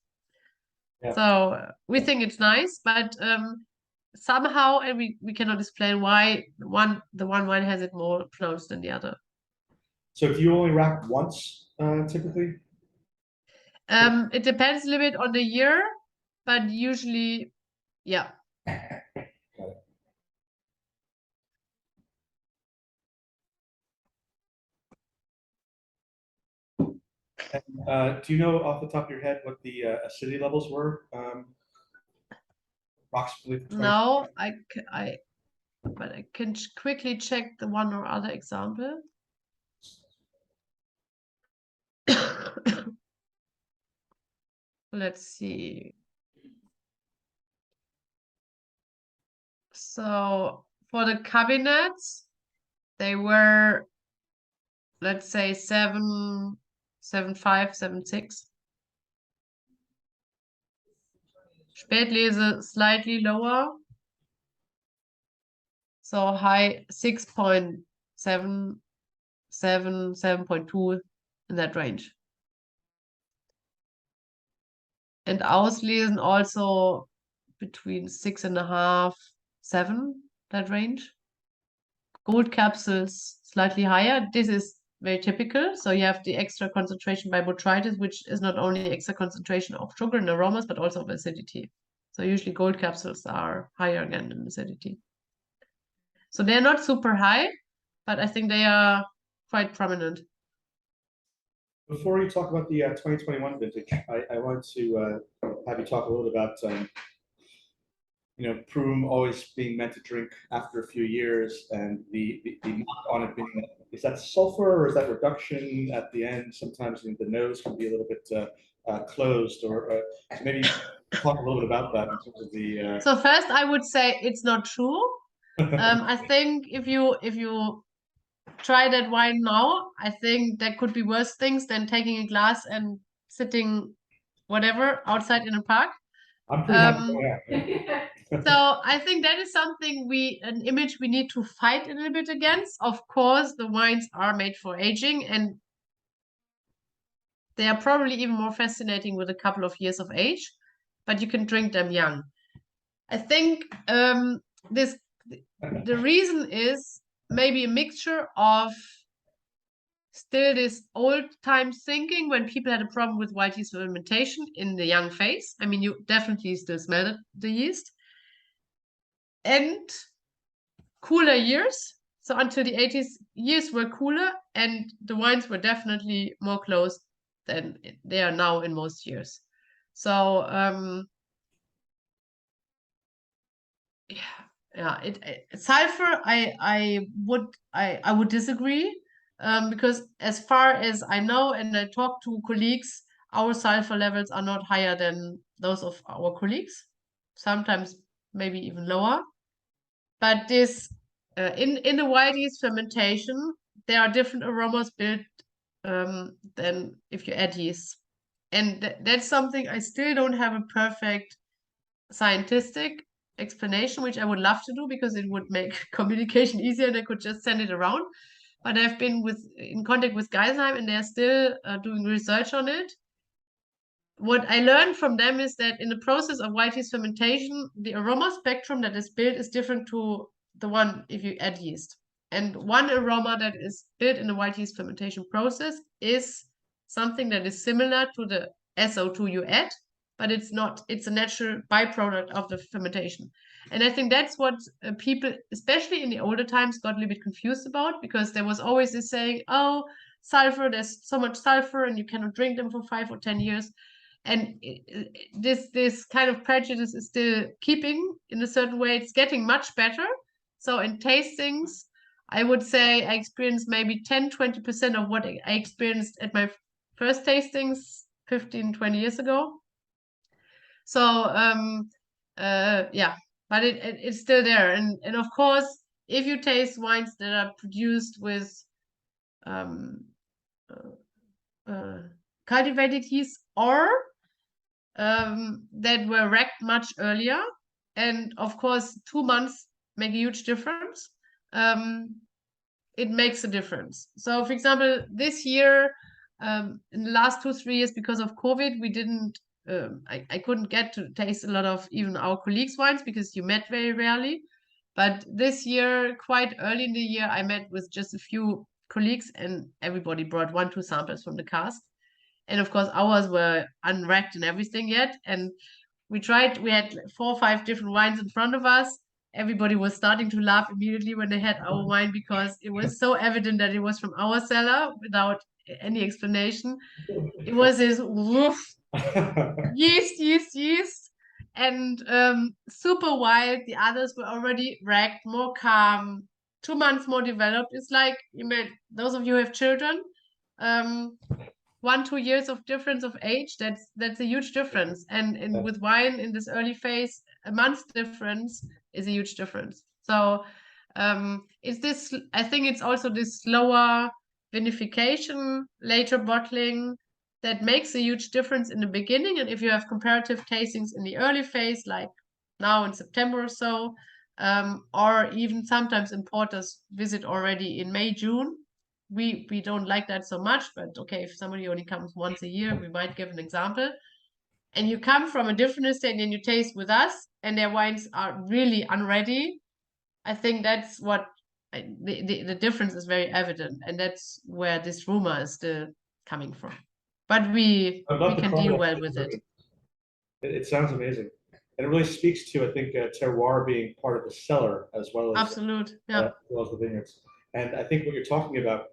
Yeah. So we think it's nice, but somehow, and we cannot explain why the one wine has it more pronounced than the other. So if you only rack once, typically? It depends a little bit on the year, but usually, yeah. And, do you know off the top of your head what the acidity levels were? Approximately. No, but I can quickly check the one or other example. Let's see. So for the cabinets, they were, let's say 7.5, 7.6. Spätlese slightly lower. So high 6.7, 7.2 in that range. And Auslesen also between 6.5, 7, that range. Gold capsules slightly higher. This is very typical. So you have the extra concentration by botrytis, which is not only extra concentration of sugar and aromas, but also of acidity. So usually gold capsules are higher again in acidity. So they're not super high, but I think they are quite prominent. Before you talk about the 2021 vintage, I wanted to have you talk a little about Prum always being meant to drink after a few years, and the knock on it being is that sulfur or is that reduction at the end? Sometimes the nose can be a little bit closed, or so maybe talk a little bit about that in terms of the. So first, I would say it's not true. I think if you try that wine now, I think there could be worse things than taking a glass and sitting whatever outside in a park. I'm pretty happy. So I think that is something an image we need to fight a little bit against. Of course, the wines are made for aging, and they are probably even more fascinating with a couple of years of age, but you can drink them young. I think the reason is maybe a mixture of still this old time thinking when people had a problem with white yeast fermentation in the young phase. I mean, you definitely still smell the yeast. And cooler years. So until the 80s, years were cooler and the wines were definitely more closed than they are now in most years. So sulfur, I would disagree, because as far as I know and I talk to colleagues, our sulfur levels are not higher than those of our colleagues, sometimes maybe even lower. But this in the white yeast fermentation, there are different aromas built than if you add yeast, and that's something I still don't have a perfect scientific explanation, which I would love to do because it would make communication easier and I could just send it around. But I've been in contact with Geisheim and they're still doing research on it. What I learned from them is that in the process of white yeast fermentation, the aroma spectrum that is built is different to the one if you add yeast. And one aroma that is built in the white yeast fermentation process is something that is similar to the SO2 you add, but it's not, it's a natural byproduct of the fermentation. And I think that's what people, especially in the older times, got a little bit confused about, because there was always this saying, oh, sulfur, there's so much sulfur and you cannot drink them for 5 or 10 years. And this kind of prejudice is still keeping in a certain way. It's getting much better. So in tastings, I would say I experienced maybe 10-20% of what I experienced at my first tastings 15-20 years ago. So yeah, but it's still there. And of course, if you taste wines that are produced with cultivated yeast or that were wrecked much earlier, and of course 2 months make a huge difference. It makes a difference. So for example, this year, in the last 2-3 years, because of COVID, we didn't I couldn't get to taste a lot of even our colleagues' wines because you met very rarely. But this year, quite early in the year, I met with just a few colleagues and everybody brought 1-2 samples from the cask. And of course, ours were unwrapped and everything yet. And we had 4 or 5 different wines in front of us. Everybody was starting to laugh immediately when they had our wine because it was so evident that it was from our cellar without any explanation. It was this woof, yeast, and super wild. The others were already wrecked, more calm, 2 months more developed. It's like, those of you who have children, 1-2 years of difference of age, that's a huge difference. And with wine in this early phase, a month's difference is a huge difference. So it's this, I think it's also this slower vinification, later bottling that makes a huge difference in the beginning. And if you have comparative tastings in the early phase, like now in September or so, or even sometimes importers visit already in May, June. We don't like that so much, but okay, if somebody only comes once a year, we might give an example. And you come from a different estate and you taste with us, and their wines are really unready. I think that's what the difference is very evident, and that's where this rumor is still coming from. But we can deal well with it. It sounds amazing. And it really speaks to, I think, terroir being part of the cellar as well as Absolute, yeah. as well as the vineyards. And I think what you're talking about,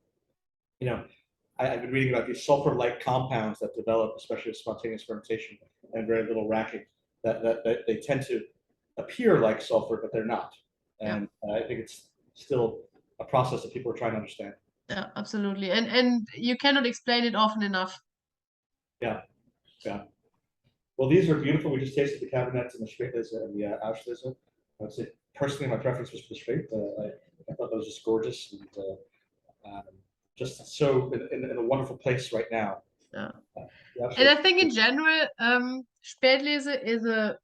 I've been reading about these sulfur-like compounds that develop, especially with spontaneous fermentation and very little racking, that they tend to appear like sulfur, but they're not. And I think it's still a process that people are trying to understand. Yeah, absolutely. And you cannot explain it often enough. Yeah. Well, these are beautiful. We just tasted the Cabinets and the Spätlese and the Auslese. I would say personally, my preference was for the Spät. I thought that was just gorgeous and just so in a wonderful place right now. Yeah. And I think in general, Spätlese is a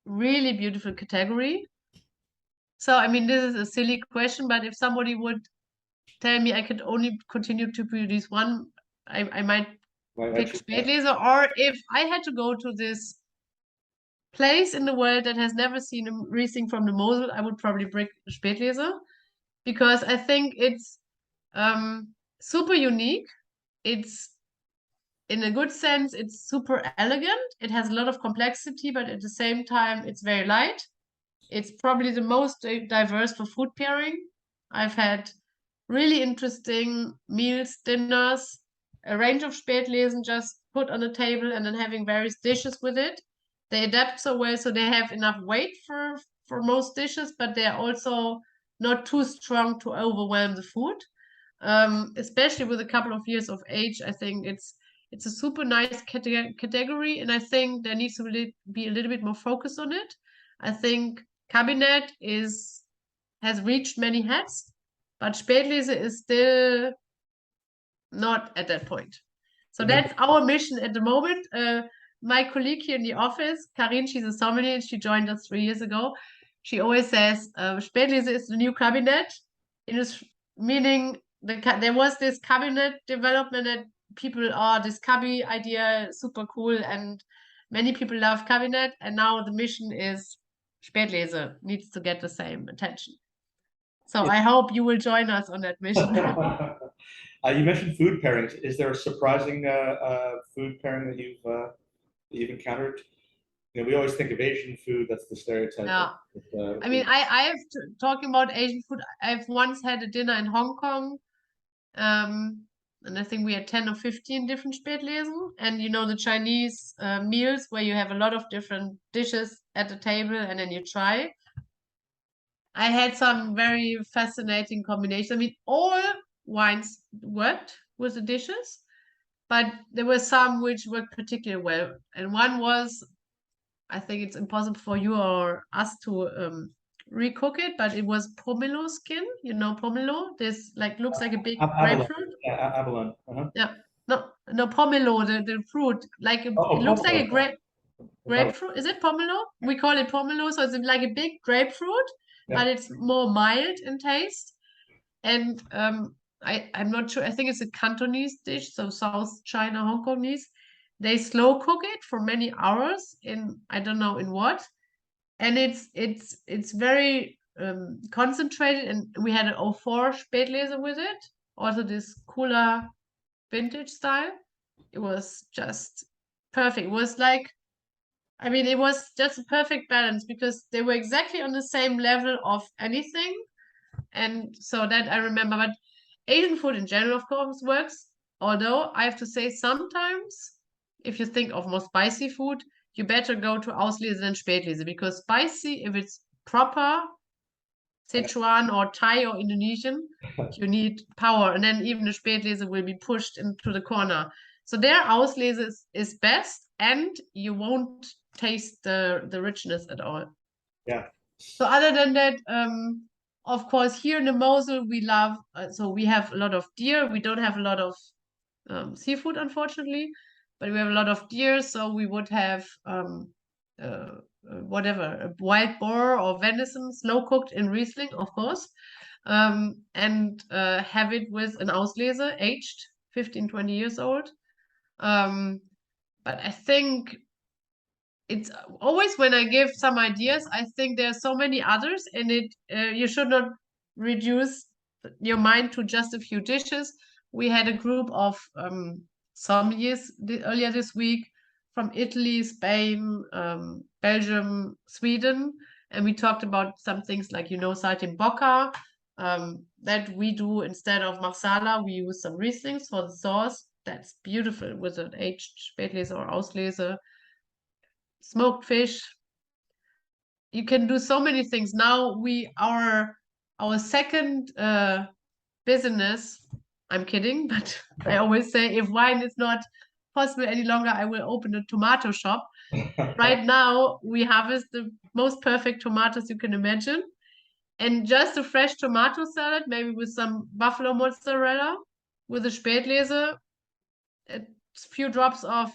really beautiful category. So, I mean, this is a silly question, but if somebody would tell me I could only continue to produce one, I might pick Spätlese. Or if I had to go to this place in the world that has never seen a Riesling from the Mosel, I would probably pick Spätlese, because I think it's super unique. It's, in a good sense, it's super elegant. It has a lot of complexity, but at the same time, it's very light. It's probably the most diverse for food pairing. I've had really interesting meals, dinners, a range of Spätlesen just put on the table and then having various dishes with it. They adapt so well, so they have enough weight for most dishes, but they're also not too strong to overwhelm the food. Especially with a couple of years of age, I think it's a super nice category, and I think there needs to be a little bit more focus on it. I think Cabinet has reached many hats, but Spätlese is still not at that point. So that's our mission at the moment. My colleague here in the office, Karin, she's a sommelier, and she joined us 3 years ago. She always says Spätlese is the new Cabinet. It is meaning there was this Cabinet development that people are this Cabi idea super cool, and many people love Cabinet, and now the mission is Spätlese needs to get the same attention. So I hope you will join us on that mission. You mentioned food pairings. Is there a surprising food pairing that you've encountered? We always think of Asian food. That's the stereotype. Yeah. I mean, I have talking about Asian food. I've once had a dinner in Hong Kong, and I think we had 10 or 15 different Spätlesen. And the Chinese meals where you have a lot of different dishes at the table and then you try. I had some very fascinating combinations. I mean, all wines worked with the dishes, but there were some which worked particularly well. And one was, I think it's impossible for you or us to recook it, but it was pomelo skin. Pomelo? This looks like a big grapefruit. Yeah, abalone. Yeah. No, pomelo, the fruit. It looks like a grapefruit. Is it pomelo? We call it pomelo, so it's like a big grapefruit, but it's more mild in taste. And I'm not sure. I think it's a Cantonese dish, so South China, Hong Kongese. They slow cook it for many hours in, I don't know in what, and it's very concentrated. And we had an 04 Spätlese with it, also this cooler vintage style. It was just perfect. It was it was just a perfect balance because they were exactly on the same level of anything. And so that I remember. But Asian food in general, of course, works. Although I have to say, sometimes if you think of more spicy food, you better go to Auslese than Spätlese, because spicy, if it's proper Sichuan or Thai or Indonesian, you need power, and then even the Spätlese will be pushed into the corner. So their Auslese is best, and you won't taste the richness at all. Yeah, So other than that, of course, here in the Mosel, we love, so we have a lot of deer. We don't have a lot of seafood, unfortunately, but we have a lot of deer. So we would have whatever, a wild boar or venison, slow cooked in Riesling, of course, and have it with an Auslese, aged 15, 20 years old. But I think it's always when I give some ideas, I think there are so many others, and you should not reduce your mind to just a few dishes. We had a group of sommeliers earlier this week from Italy, Spain, Belgium, Sweden, and we talked about some things like, saltimbocca, that we do instead of marsala. We use some Rieslings for the sauce. That's beautiful with an aged Spätlese or Auslese. Smoked fish. You can do so many things. Now our second business, I'm kidding, but I always say if wine is not possible any longer, I will open a tomato shop. Right now, we harvest the most perfect tomatoes you can imagine. And just a fresh tomato salad, maybe with some buffalo mozzarella, with a Spätlese, a few drops of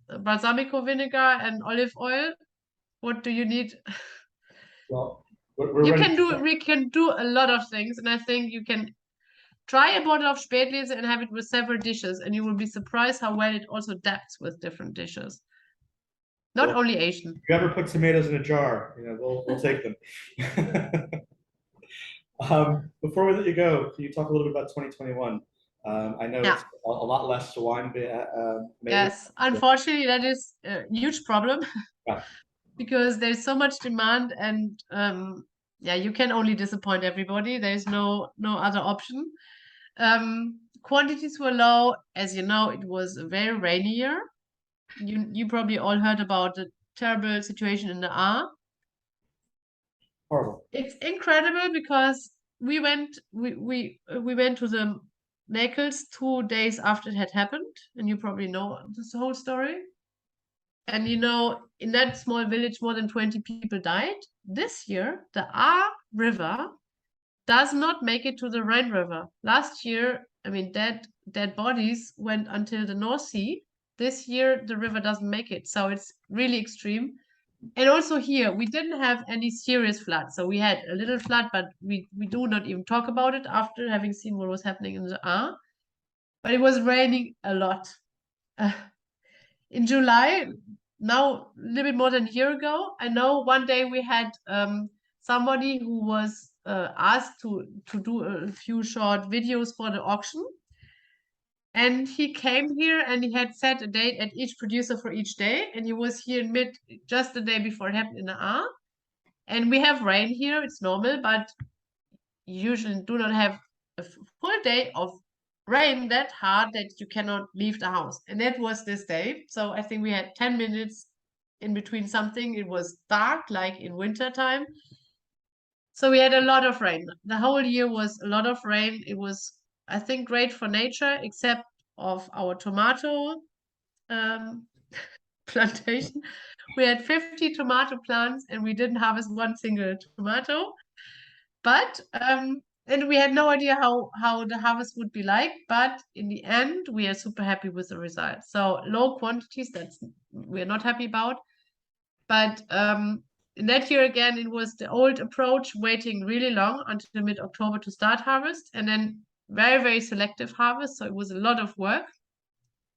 balsamico vinegar and olive oil. What do you need? Well, we're ready. We can do a lot of things, and I think you can try a bottle of Spätlese and have it with several dishes, and you will be surprised how well it also adapts with different dishes. Not Well, only Asian. If you ever put tomatoes in a jar, we'll take them. Before we let you go, can you talk a little bit about 2021? I know it's a lot less wine made. Yes, unfortunately, that is a huge problem. Yeah. Because there's so much demand, and you can only disappoint everybody. There's no other option. Quantities were low. As you know, it was a very rainy year. You probably all heard about the terrible situation in the Ahr. Horrible. It's incredible because we went to the Naples 2 days after it had happened, and you probably know this whole story. And in that small village, more than 20 people died. This year, the Ahr River does not make it to the Rhine River. Last year, I mean, dead bodies went until the North Sea. This year, the river doesn't make it. So it's really extreme. And also here, we didn't have any serious flood. So we had a little flood, but we do not even talk about it after having seen what was happening in the Ahr. But it was raining a lot. In July, now a little bit more than a year ago, I know one day we had somebody who was asked to do a few short videos for the auction. And he came here and he had set a date at each producer for each day. And he was here in just the day before it happened in the Ahr. And we have rain here, it's normal, but you usually do not have a full day of rain that hard that you cannot leave the house. And that was this day. So I think we had 10 minutes in between something. It was dark, like in winter time. So we had a lot of rain. The whole year was a lot of rain. It was, I think, great for nature, except of our tomato plantation. We had 50 tomato plants and we didn't harvest one single tomato. But and we had no idea how the harvest would be like, but in the end, we are super happy with the result. So low quantities, we're not happy about. But in that year again, it was the old approach, waiting really long until mid-October to start harvest, and then very, very selective harvest. So it was a lot of work.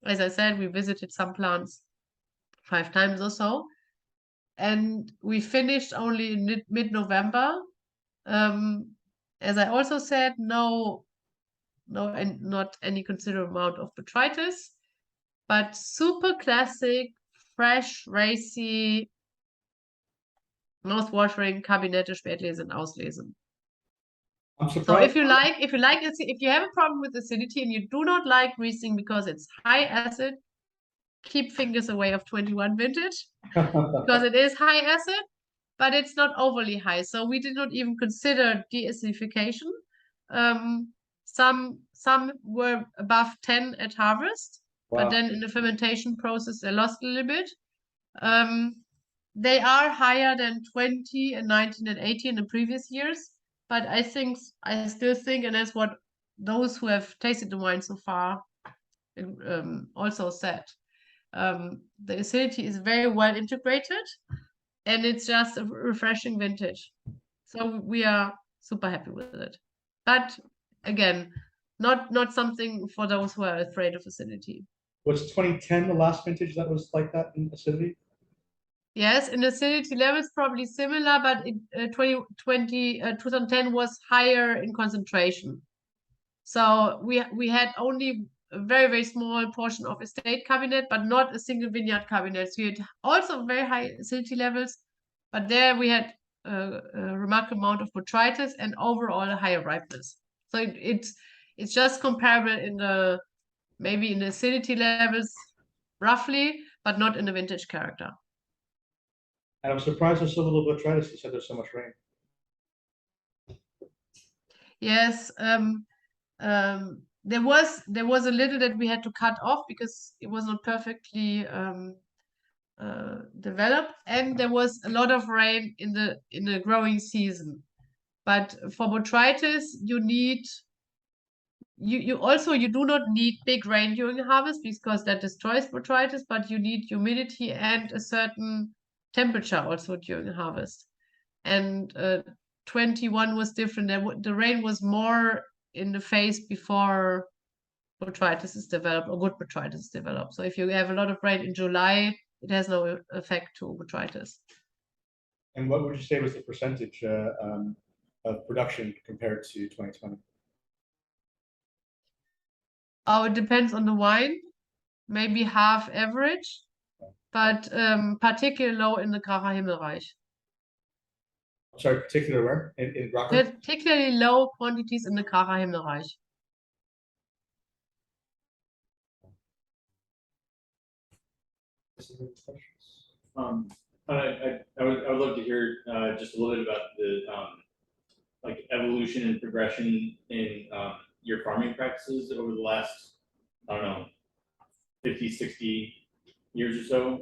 As I said, we visited some plants 5 times or so. And we finished only in mid-November. As I also said, and not any considerable amount of botrytis, but super classic, fresh, racy, mouth-watering Kabinette Spätlese and Auslese. I'm surprised. So if you have a problem with acidity and you do not like Riesling because it's high acid, keep fingers away of 21 vintage because it is high acid, but it's not overly high. So we did not even consider de-acidification. Some were above 10 at harvest, Wow. but then in the fermentation process they lost a little bit. they are higher than 20 and 19 and 18 in the previous years, but I still think, and that's what those who have tasted the wine so far also said. The acidity is very well integrated, and it's just a refreshing vintage. So we are super happy with it. But again, not something for those who are afraid of acidity. Was 2010 the last vintage that was like that in acidity? Yes, in acidity levels probably similar, but 2010 was higher in concentration. So we had only a very, very small portion of estate cabinet, but not a single vineyard cabinet. So we had also very high acidity levels, but there we had a remarkable amount of botrytis and overall a higher ripeness. So it's just comparable in the maybe in the acidity levels roughly, but not in the vintage character. And I'm surprised there's so little botrytis. You said there's so much rain. Yes, there was a little that we had to cut off because it was not perfectly developed, and there was a lot of rain in the growing season. But for botrytis, you do not need big rain during harvest because that destroys botrytis, but you need humidity and a certain temperature also during harvest. And 21 was different. The rain was more in the phase before botrytis is developed, or good botrytis is developed. So if you have a lot of rain in July, it has no effect to botrytis. And what would you say was the percentage of production compared to 2020? Oh, it depends on the wine, maybe half average, but particularly low in the Gracher Himmelreich. Sorry, particular where? In Gracher? Particularly low quantities in the Gracher Himmelreich. I would love to hear just a little bit about the like evolution and progression in your farming practices over the last, I don't know, 50, 60 years or so,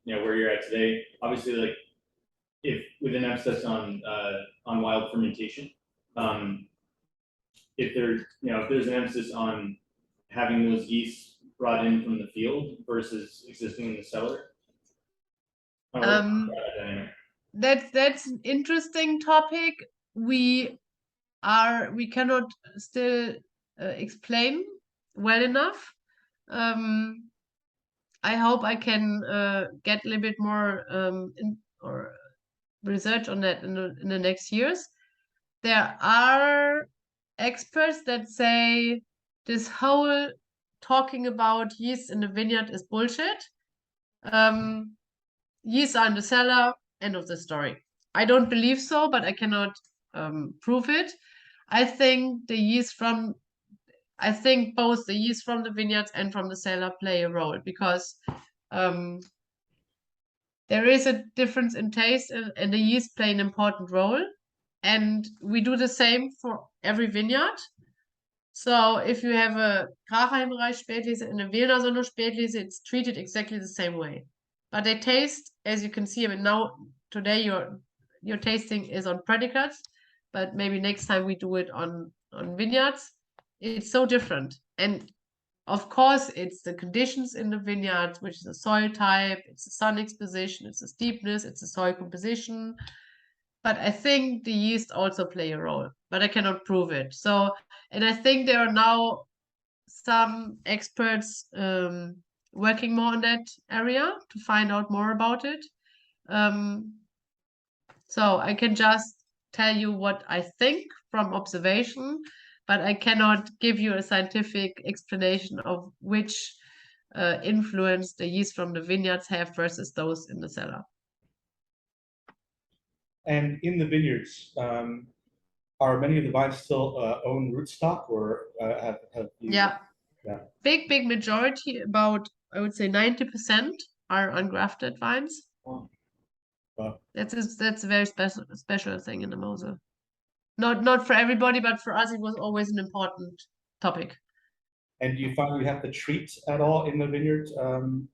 where you're at today. Obviously, like if with an emphasis on wild fermentation, if there's an emphasis on having those yeast brought in from the field versus existing in the cellar. That's an interesting topic. We cannot still explain well enough. I hope I can get a little bit more or research on that in the next years. There are experts that say this whole talking about yeast in the vineyard is bullshit. Yeast are in the cellar, end of the story. I don't believe so, but I cannot prove it. I think both the yeast from the vineyards and from the cellar play a role because there is a difference in taste and the yeast play an important role. And we do the same for every vineyard. So if you have a Gracher Himmelreich Spätlese and a Wilder Sonne Spätlese, it's treated exactly the same way. But they taste, as you can see, I mean, now today your tasting is on predicates, but maybe next time we do it on vineyards. It's so different. And of course, it's the conditions in the vineyards, which is the soil type, it's the sun exposition, it's the steepness, it's the soil composition. But I think the yeast also play a role, but I cannot prove it. So, and I think there are now some experts working more on that area to find out more about it. So I can just tell you what I think from observation, but I cannot give you a scientific explanation of which influence the yeast from the vineyards have versus those in the cellar. And in the vineyards, are many of the vines still own rootstock, or have you? Yeah. Yeah. Big majority, about I would say 90% are ungrafted vines. Wow. That's a very special thing in the Mosel. Not for everybody, but for us it was always an important topic. And do you find you have to treat at all in the vineyards? Do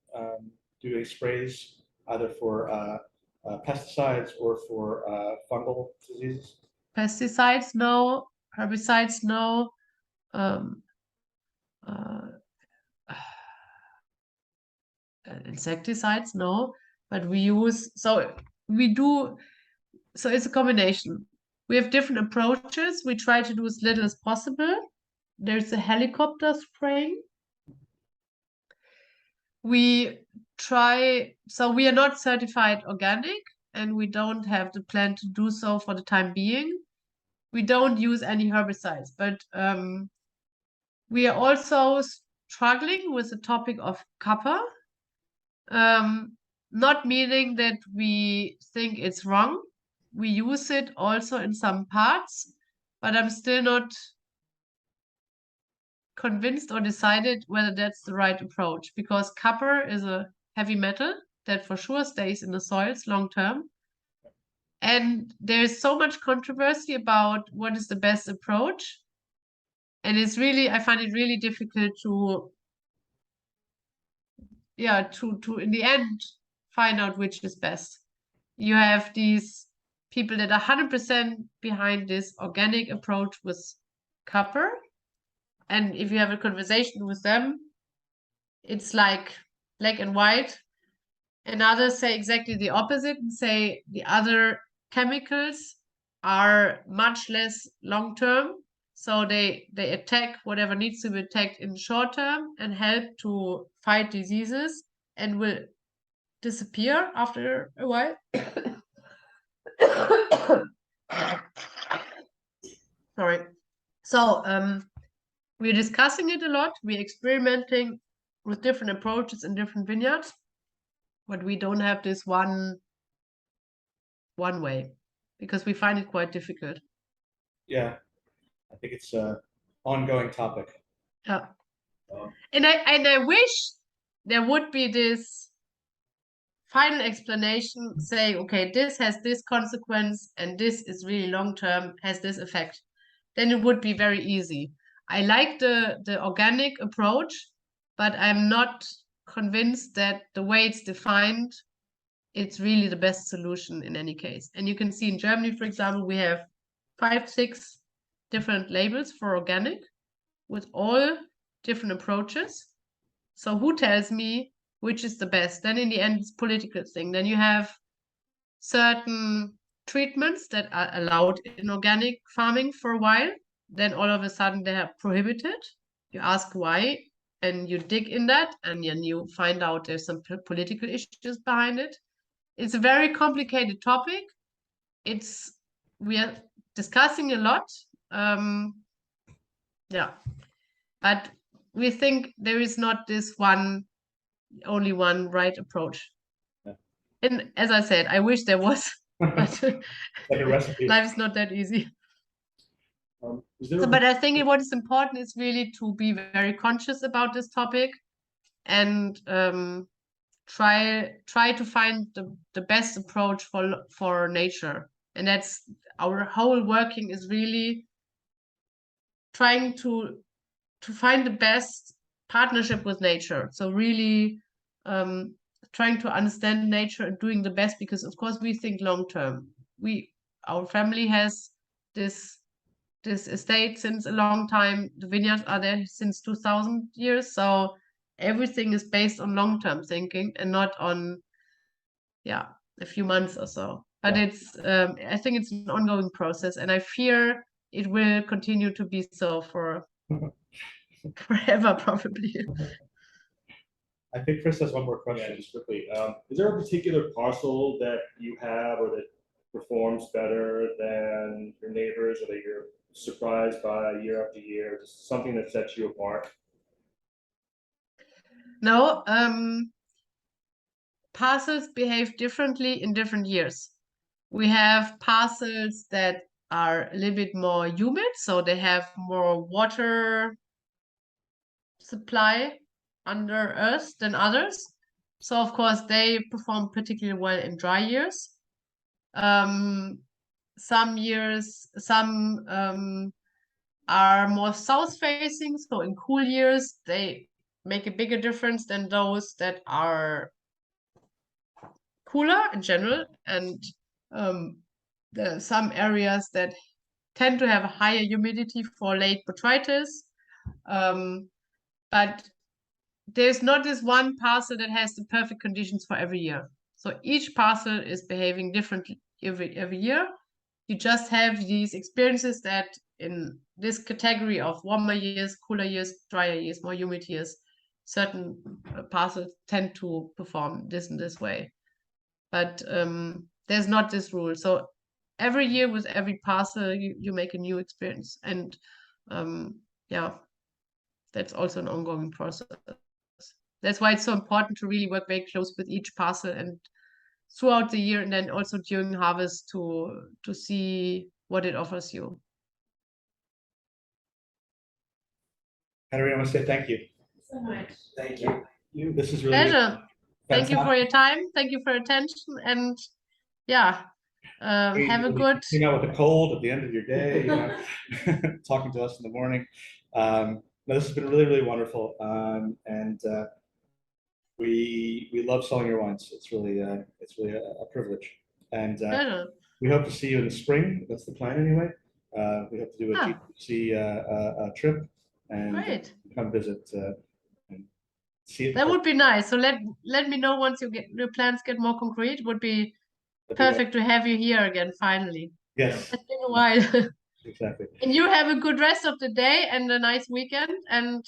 they sprays either for pesticides or for fungal diseases? Pesticides, no. Herbicides, no. Um, uh, insecticides, no. But we use, so we do, so it's a combination. We have different approaches. We try to do as little as possible. There's a helicopter spraying. We try, so we are not certified organic, and we don't have the plan to do so for the time being. We don't use any herbicides, but we are also struggling with the topic of copper. Not meaning that we think it's wrong. We use it also in some parts, but I'm still not convinced or decided whether that's the right approach, because copper is a heavy metal that for sure stays in the soils long term. And there's so much controversy about what is the best approach. And it's really, I find it really difficult to, yeah, to in the end find out which is best. You have these people that are 100% behind this organic approach with copper. And if you have a conversation with them, it's like black and white. And others say exactly the opposite and say the other chemicals are much less long term. So they attack whatever needs to be attacked in short term and help to fight diseases and will disappear after a while. Sorry. So we're discussing it a lot. We're experimenting with different approaches in different vineyards, but we don't have this one way because we find it quite difficult. Yeah, I think it's an ongoing topic. Yeah. And I wish there would be this final explanation saying, okay, this has this consequence and this is really long term, has this effect. Then it would be very easy. I like the organic approach, but I'm not convinced that the way it's defined, it's really the best solution in any case. And you can see in Germany, for example, we have 5, 6 different labels for organic with all different approaches. So who tells me which is the best? Then in the end, it's political thing. Then you have certain treatments that are allowed in organic farming for a while. Then all of a sudden they are prohibited. You ask why, and you dig in that, and then you find out there's some political issues behind it. It's a very complicated topic. We are discussing a lot. Yeah, but we think there is not this only one right approach. Yeah. And as I said, I wish there was, but Like a recipe. life is not that easy. So, but I think what is important is really to be very conscious about this topic and try to find the best approach for nature. And that's our whole working is really trying to find the best partnership with nature. So really trying to understand nature and doing the best, because of course we think long term. Our family has this estate since a long time. The vineyards are there since 2000 years. So everything is based on long term thinking and not on a few months or so. But it's I think it's an ongoing process, and I fear it will continue to be so for forever, probably. I think Chris has one more yeah, question. just quickly, is there a particular parcel that you have or that performs better than your neighbors, or that you're surprised by year after year? Just something that sets you apart? No, parcels behave differently in different years. We have parcels that are a little bit more humid, so they have more water supply under earth than others. So of course they perform particularly well in dry years. Some years, are more south facing, so in cool years they make a bigger difference than those that are cooler in general, and there are some areas that tend to have a higher humidity for late botrytis. But there's not this one parcel that has the perfect conditions for every year. So each parcel is behaving differently every year. You just have these experiences that in this category of warmer years, cooler years, drier years, more humid years, certain parcels tend to perform this in this way. But there's not this rule. So every year with every parcel, you make a new experience. And yeah, that's also an ongoing process. That's why it's so important to really work very close with each parcel and throughout the year, and then also during harvest to see what it offers you. Katharina, I want to say thank you. So much. Thank you. This is really Pleasure. Thank you for fantastic. your time. Thank you for your attention. And yeah, have a good. Hang out with the cold at the end of your day, you know, talking to us in the morning. No, this has been really, really wonderful. And we love selling your wines. It's really a privilege. And Pleasure. we hope to see you in the spring. That's the plan anyway. We hope to do a Ah. GC trip and Great. come visit and see it. That would be nice. So let me know once your plans get more concrete. Would be perfect to have you here again finally. Yes, It's been a while. exactly. And you have a good rest of the day and a nice weekend and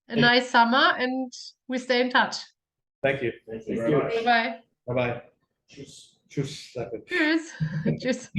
a nice summer, and we stay in touch. Thank you. Thank you very much. Bye-bye. Bye-bye. Tschüss. Tschüss. Tschüss. Tschüss.